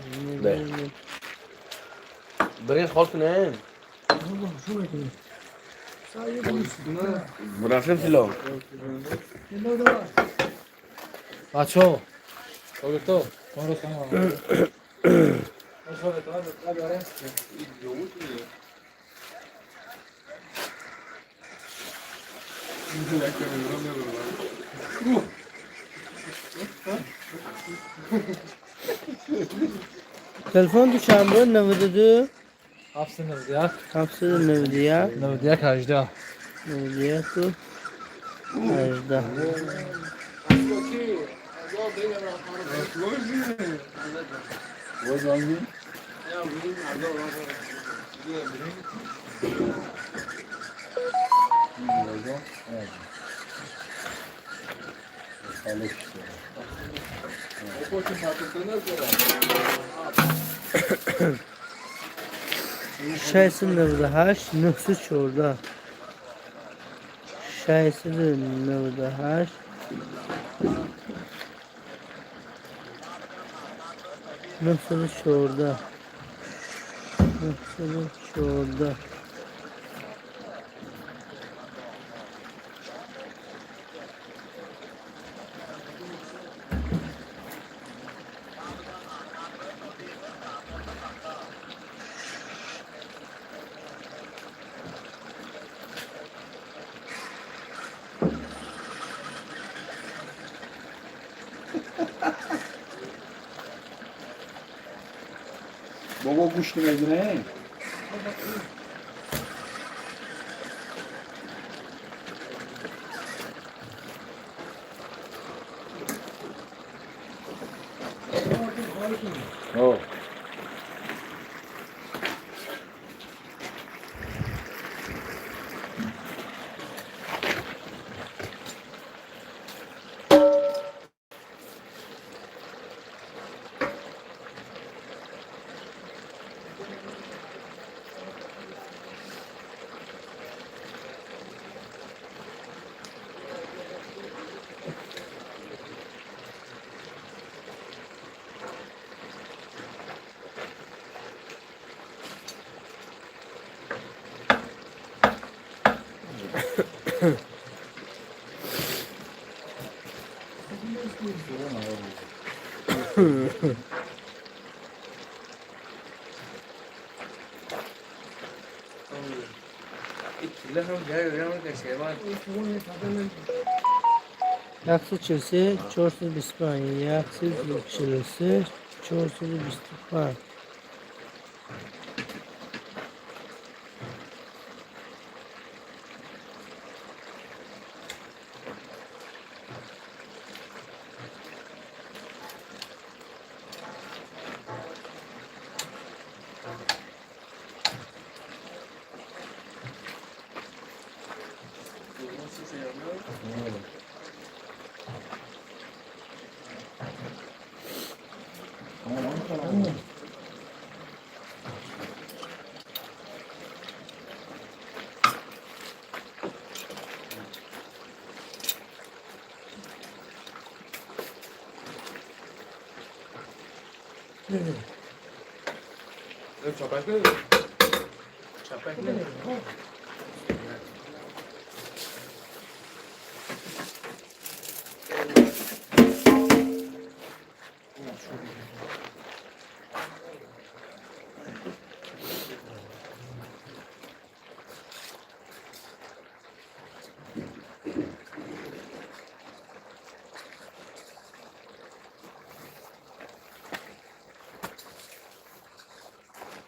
Bırak halkı ne? Bırakın filo. Aço. Oğlum, konu sana. Telefon tu چند بود 92 791 791 91 18 91 تو 18 698 914 698 914 914 بابا گوش نمیدونه Oh. İkili hem gel que se va. 143, 425, 143, 425. Çapak ne? Çapak ne?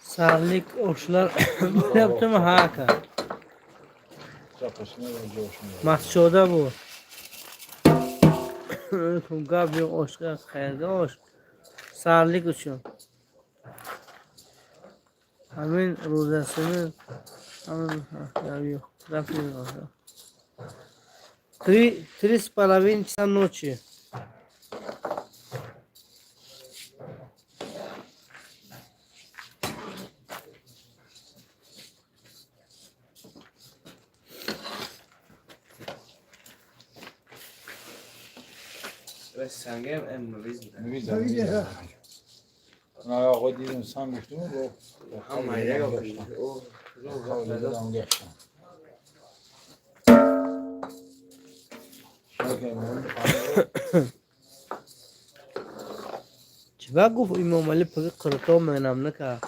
Sarlik oşlar yaptı mı haka? Mahşoda bu. Gabi oşka kayda oş. Sarlik için. Amin rozasını amin ya yok. Rapid roza. Три с половиной часа ночи. بس سنگم امروز می‌ذارم. نه آقا دیدم سام گفتم با هم مایه او رو گشتم. چه گفت امام علی پس قرطا منم نکرد.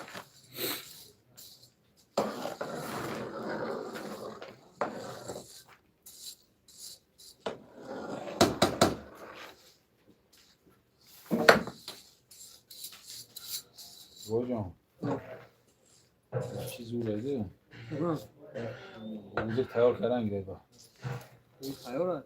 Hocam. چیزی اولیده. موزیک تیار کردن گره با. تیاره.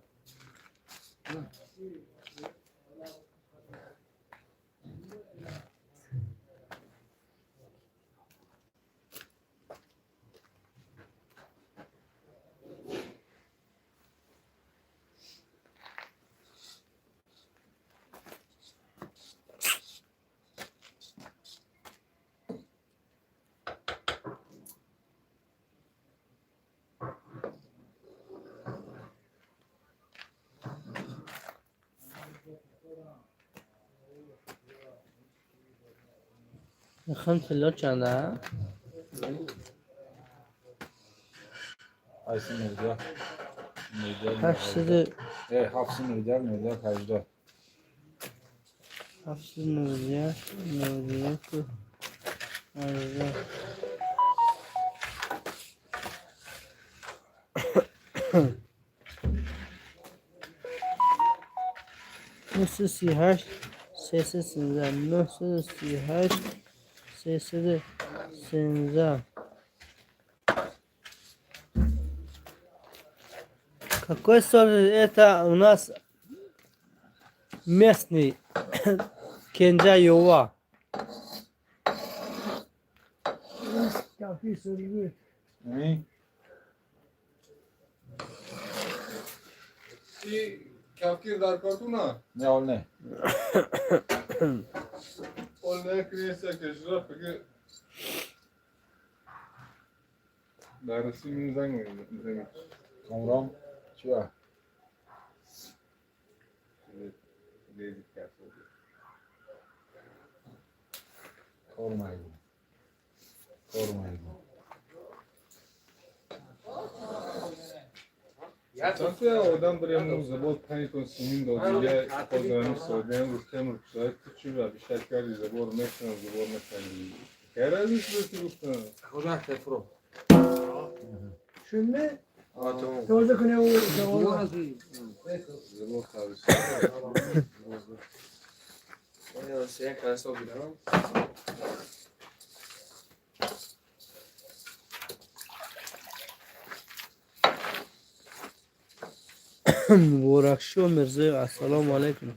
نخون کیلو چنده؟ Ayşe nerede? هفتصد Hafsı nerede? Kajda. هفتصد نوزده نوزده که نوزده نوزده سی هشت سیصد سیزده نوزده سی هشت سیصد سیزده Какой соль это у нас местный Кенджа Йова. Ne? Kafkir dar kartuna. Ne ol ne? O ne kriyese keşraf peki. Darısı minzan mı? Kamran. Çiğa. Lezik yapıyor. Kormayın. Kormayın. Sanki adam buraya muzlu bol panikon simin dodiye kodranı soğudan rustem rüksayet küçük var. Bir şarkı zabor mekan zabor mekan. Herhalde üstü rüksayet. خدا تفرو Şimdi آتون taze kene o zabor tavsiye. انا سيان كان سو بيدام مبارکشو مرزای السلام علیکم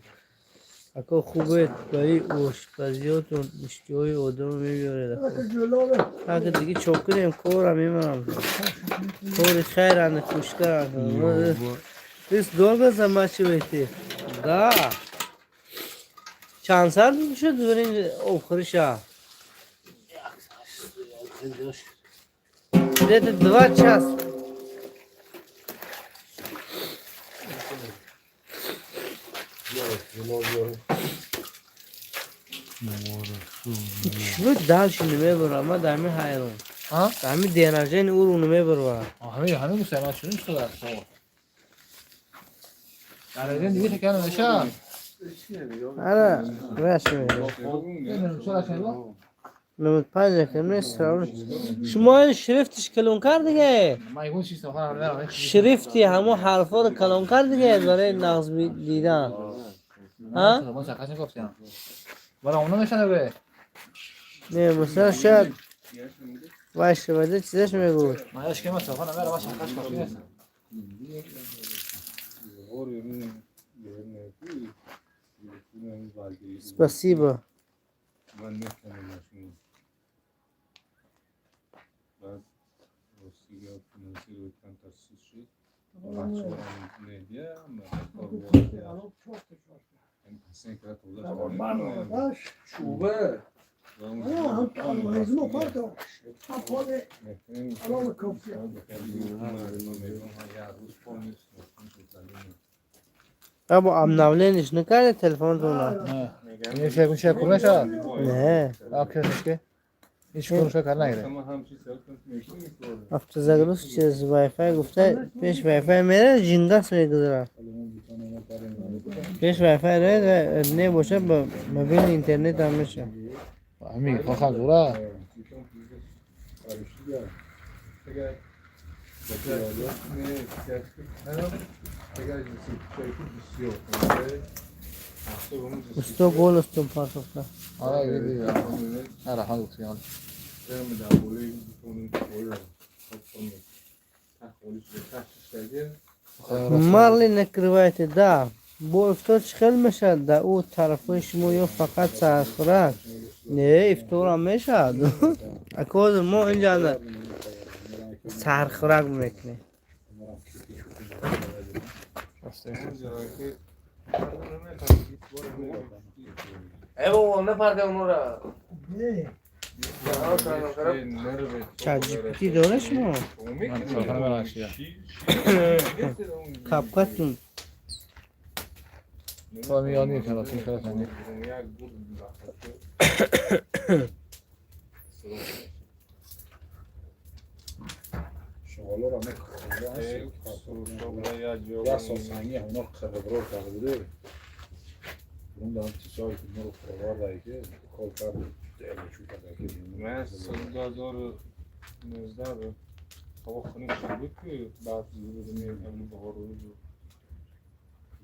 اکا خوبه دایی آشپزیاتون اشتیای آدم میبیاره اکا دیگه چاکریم کارم میمونم کاری خیر انده خوشتر انده دیست دار بزن بچه بهتی دا چند سال شد برین آخرش دیده دوا چسب شو دالش نمیبرم ما دائمی حیران دائمی دیناجین او رو نمیبرم همه مسلمان شدیم شده درجه دیگه تکن نشه آره راست میگی نمود پنج کنی سرون شما این شرفتش کلون کرد دیگه مایگون چیست خواهم شرفتی همو حرفا رو کلون کرد دیگه برای نقض دیدن ها من سرخش نگفتیم برای اونا نشنه به نه مثلا شاید باشه بده چیزش میگو من اشکه من سرخش نمیره من سرخش گفتیم спасибо شوبه ابو امناولینش نکرده تلفن تو نه این شکل شکل نشه نه آکرش که هیچ کنش کار نگیره هفته زگروس چیز وای فای گفته پیش وای فای میره جنگاس میگذاره پیش وای فای ره نه باشه با موبایل اینترنت هم میشه همین فقط زوره استو گل استو پاسخته آره دیگه آره ها گفتیم مارلی نکروایت دا بو افتار چخل میشه دا او طرفای شما یا فقط سرخورک نه افتار هم میشه اکاز ما اینجا سرخورک میکنه ای بابا نپرده اونو را چت جی پی تی داره شما من سرخش نمیره کپکتون تو میانی که راست میشه کنی شغالا را یا ساسانی اونا خبرور کرده اون دارم تیسایی که ما رو پروار دایی که کال کرد من سال 2019 رو هوا خونیم شد بود که بعد زیده دمیم همون بها رو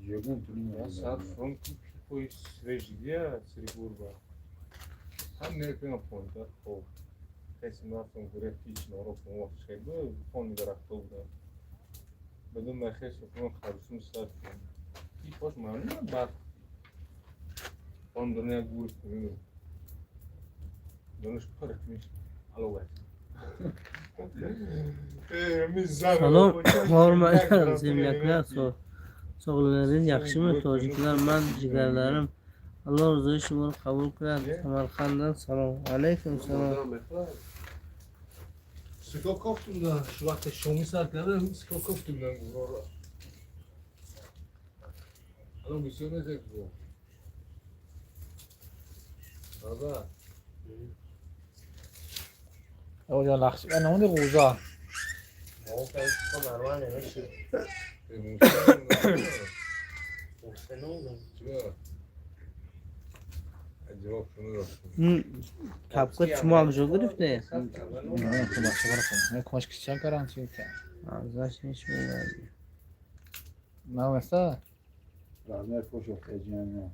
یکون تونیم ساعت فرم کوی سویجیه سری گربه هم نرکنم پوینتر خب کسی نفتم گره پیچ نارو کنم وقت شد فون درخته بودم بدون مرخص کنم خرسون ساعت کنم این خوش ممنون بعد فون دنیا گوش کنیم دونش پرک میشه الوه سلام hormatlar zemlaklar sog'liklaringiz yaxshimi tojiklar man jigarlarim alloh rizoyi shuma qabul qiladi samarqanddan salom alaykum salom سکا کفتون دارن شو وقت شومی سر کردن سکا کفتون دارن گوهر را الان بسیار نزد گوه بابا اول یا لخش من اون روزا کپکت شما هم جو گرفته؟ نه کمک کنم. کمک کشیم کردم چی که؟ ازش نیش میگردی. نه مثلا. رازمه پوش افتاد جیانه.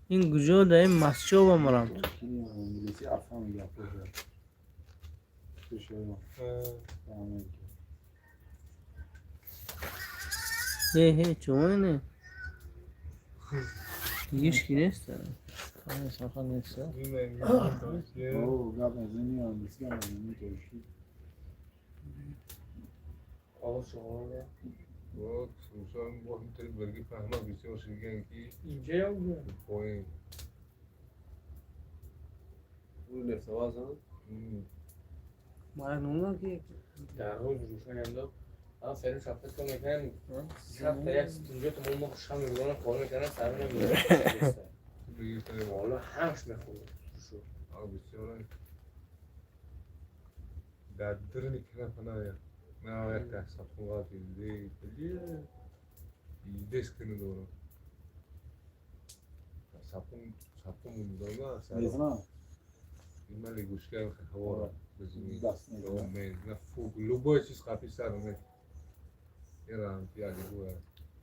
این گوجه در این مسجد با مرام. انگلیسی افغان میگه پوش. هی چونه؟ دیگهش کی نیست؟ سخن نیست. او قبل از اینی انگلیسی هم نمی‌تونی. آقا شما بود سوسان با همینطوری برگی فهمه بسیار شیگن کی اینجا یا اونجا؟ پایین اون لفته بازم؟ معلومه که در روز روشن انداخت من فعلا شفت کنم میکنم شب تا یک اینجا تو مون مخشم میگرانم کار میکنم سرمه نمیگرانم بگیرتنه والا همش میخونه آقا بسیار در درنی کنه پناه نه یک تحصیل خواه دیده دیده سکنه دارم سپون مونده میزنم این من لگوشگر هوا بزنی نه فوق لبای چیز خفی سرمه یه رام پیاده بوده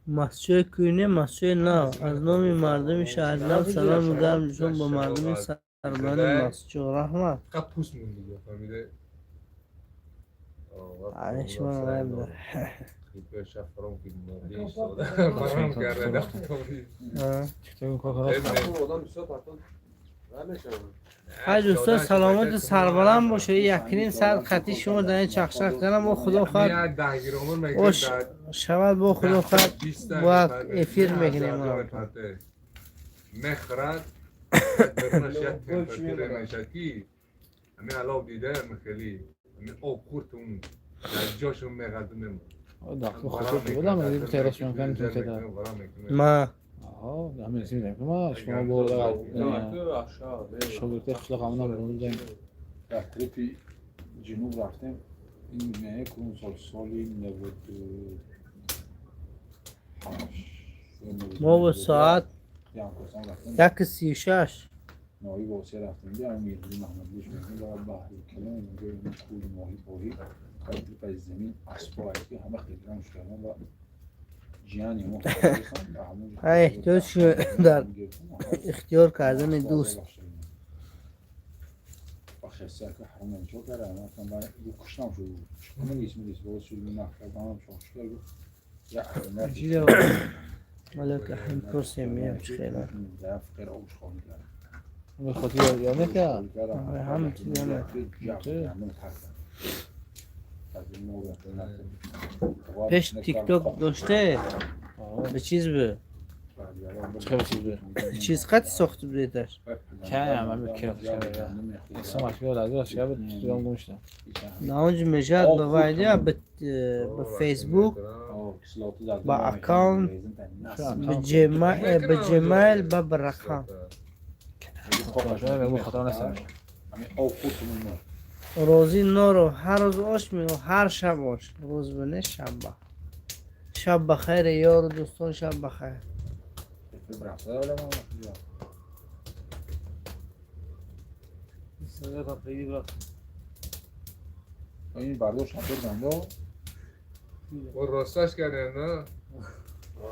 مسجد کوینه مسجد نه از نام مردم شهردار سلام می‌دارم چون با مردم سربند مسجد رحمت قپوس مونده فهمیده علیش من نمی‌دونم خیلی شفرام که مردیش داده برام کرده دفتری چطور کار کنم آدم بسیار پرتون حاج استاد سلامت سربلند باشه یقینی صد خطی شما در این چخشق کنم و خدا خواهد اوش شود با خدا خواهد باید افیر میکنیم مخرد درنش یک تمپراتور نشکی همین علاو دیده مخلی همین آب خورت اون در جاشون میقدمیم داخل خودت بودم ولی تراس میکنم تو کدا ما آها همین چیزی نمیکنم ما شما با شغلت خدا قانون رو بودیم در تریپی جنوب رفتیم این میه کون سالی نبود ما با ساعت 1:36 ماهی واسه رفتیم بیارم میدونی محمدیش میگیم باید بحری کلام اینجا این کول ماهی باری قبل پای زمین اسبایی که همه خیلی رنش کردن و جیانی مختلفان احتیاج در اختیار کردن دوست آخه سرکه حرام انجا کرده اما کن باید یه کشنام شد شکنه نیست باید شدی نخل بانم شاش کرد یا احرامت جیده ملک احرام کرسی میم خیلی در فقیر آوش خواهی کرد به خاطر یادم که همه چیز همه پیش تیک توک داشته به چیز به چه چیز به چیز قطع ساخته بودیدش که من میکنم اصلا مشکل لازم است که تو گوشتم نه اونجا میشد به وایده به فیسبوک با اکانت به جیمیل با برقم روزی نورو هر روز آش میگو هر شب آش روز بنه شب بخیر یار دوستان شب بخیر این برداشت هم بردن و راستش کردن نه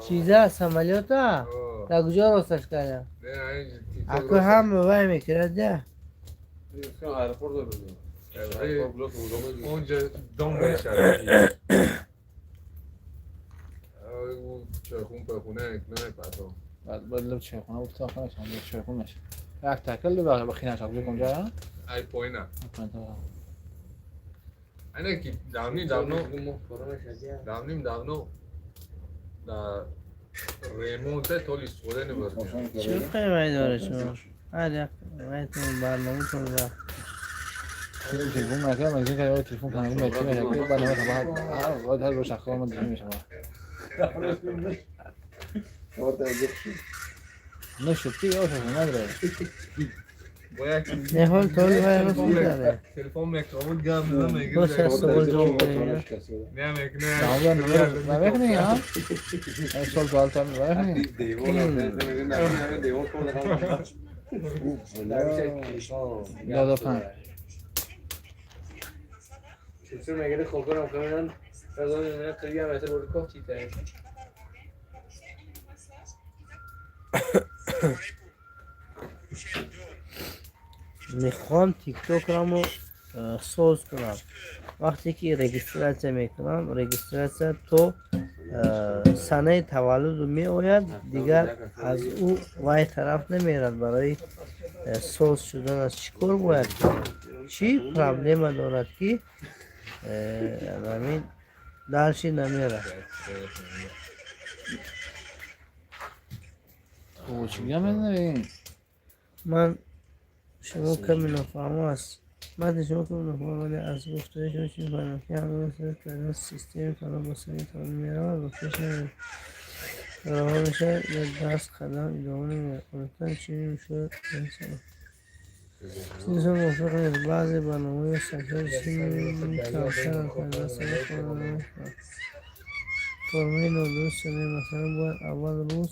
چیزه هست عملیات ها در کجا راستش کردن اکو هم به وای میکرد ده اونجا دام نشد چایخون پایخونه نه پتا بعد لب چایخونه بود تا خواهش هم لب چایخون نشد یک تکل بقیه بخینه شد بکنم جا ای پایینه اینه که دامنیم در ریمونده تولی سوده نبرد چه قیمه داره شما؟ هر یک قیمتون برنامه تون را تلفون مکرم از این که تلفون کنم این مکرم که برنامه تباه باید هر روش اخواه من دیگه میشم نشد که یا شد نداره نه حال تو ویروس میداره تلفن میکروفون گام دادم میگه باشه از سوال جواب کنیم نه Tamam ben ver ne ya? En sol baltam ver ne? Ya da pan. چطور میگه خوب کنم کاملا رضا نه خیلی هم مثلا بود کوچی تای میخوام تیک توک رامو سوز کنم وقتی که رجیستراسیون میکنم رجیستراسیون تو سنه تولد می آید دیگر از او وای طرف نمیرد برای سوز شدن از چیکار باید چی پرابلم دارد که همین درشی نمیره O çiğne mi? من شما کمی نفهم است بعد شما کمی نفهم ولی از گفته شما چی می‌فهمم که همه مثل کنار سیستم کنار بسیاری تا میره و گفتش نمیره راه میشه یا دست قدم ادامه نمیره اونتا چی میشه چیزا موافق نیست بعضی برنامه سکر چی کمتر کنده سر کنه فرمه نادرست مثلا باید اول روز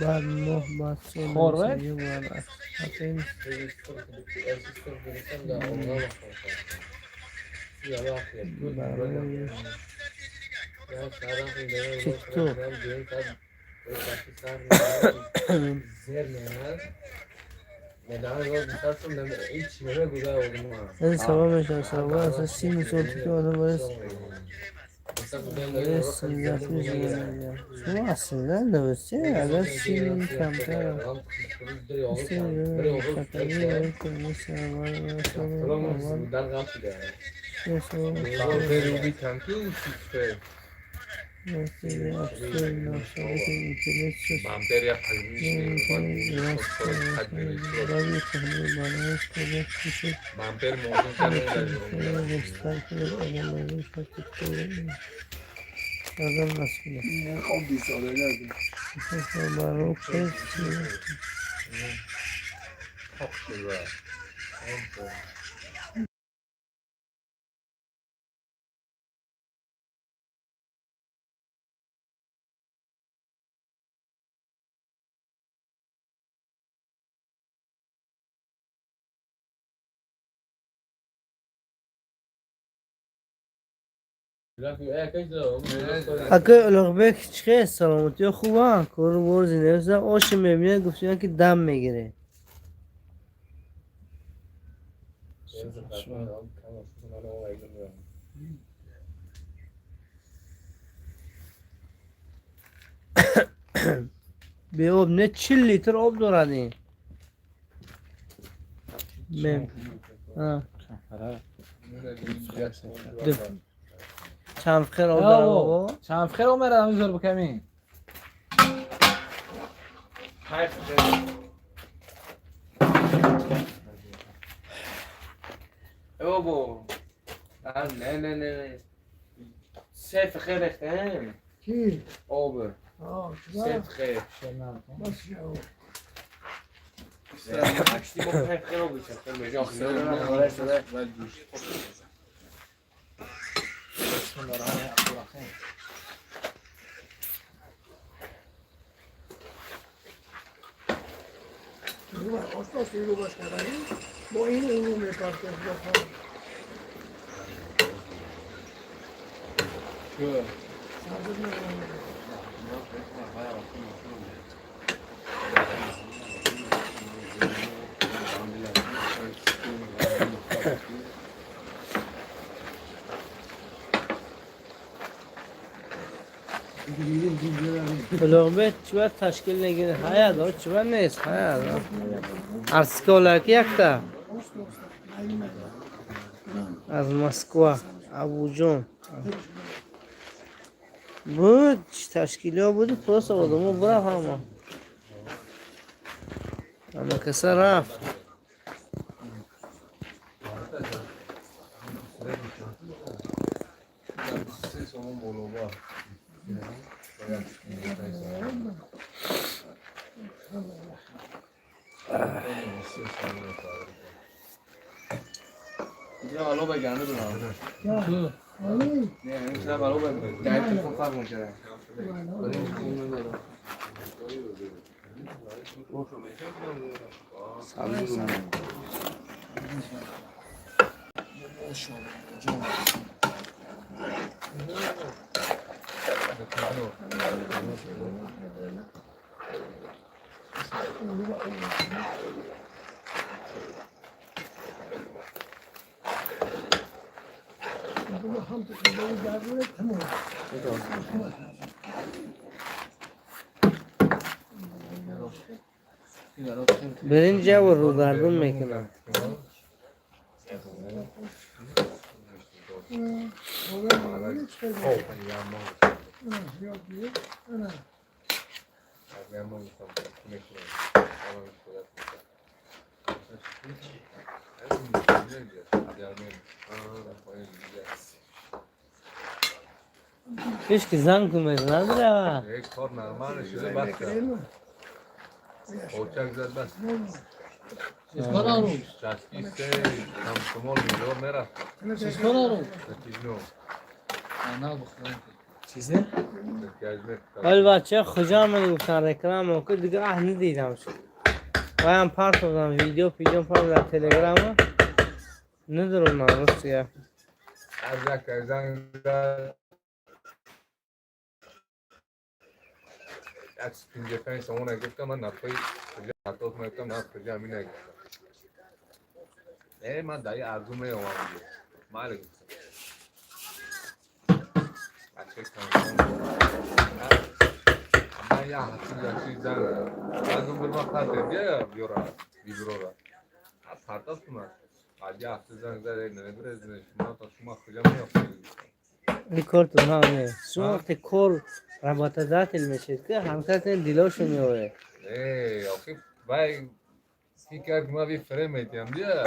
بعد ماه بعد سال Forvet? یه باید حتی این این سبا میشه سبا اصلا 30 سال که آدم باید شما اصلا نوسته اگر 30 کمتر اگه الگوی چیه سلامتی خوبه کار ورزی نمیشه آش میبینه گفتن که دم میگیره به آب نه 40 لیتر آب دارد چند خیر آب داره بابا چند خیر اومد هم زور بکمی بابا نه سیف خیر ریختم کی؟ آب سیف خیر بس شو اکشتی با سیف خیر آب بشه مجا آشنا سویلو باش کردنی با این اونو میکرد بلوغ چوار تشکیل نگیره هیا دار چوار نیست هیا دار ارسکولا کی اکتا از مسکو ابو جون بود تشکیلی ها بودی پروسه بودم برا همه اما کسی رفت اینجا حالا بگنده دونم نه این شب حالا بگنده در تلفن فرق میکنه برنج و روگردون میکنم پیش که زنگ کنید نداره یک کار نرمال شده بس کرد اوچک زد بس چسکی سه هم شمال میدور میرفت نتیجنو چیزه؟ ولی بچه خجا من گفتن رکلام موقع دیگه ندیدم شد و هم پارت بودم ویدیو پارت در تلگرام ندارم من رسیه هر یک زنگ زد یک سپینجه پنج سمونه گفتم من نفعی کجا حتاف میکنم نه کجا همین نگفتم ای من دایی ارزو میامم دیگه ماله گفتم بچه کنم من یه حتی زنگ از اون برما خرده بیا بیرو را حتاف کنم از یه هفته زنگ زده نمیبره شما تا شما کجا میافتید ریکورد نه شما وقتی کور رباطه ذاتی میشید که همکارت دیلاشو میوره ای آخه وای فکر که ما بی فرم میتیم بیا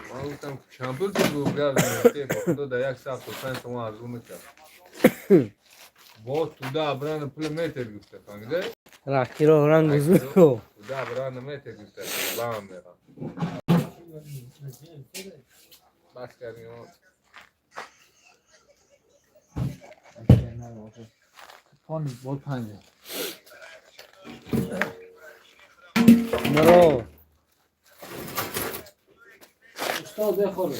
ما گفتم کمپل تو بیا میشه خدا در یک ساعت و 5 تومن ارزو میکرد با تو دا بران پول میتر گفته فهمیده راکی رو رنگ گذور کو تو دا بران میتر گفته با هم میرم بس کردیم پانی بود پنجه برو استاد بخوره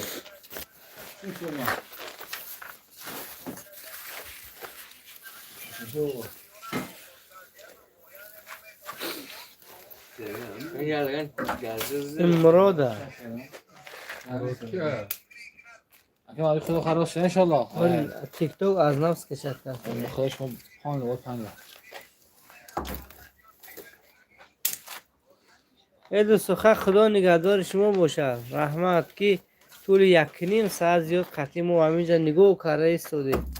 چی شما این مراده اگه مالی خدا خراس شه انشالله ولی تیک توک از نفس کشد کرد خودش ما پانی بود پنجه ای دوستو خدا نگهدار شما باشه رحمت که طول 1.5 ساعت زیاد قطعی ما همینجا نگاه کرده ایستادیم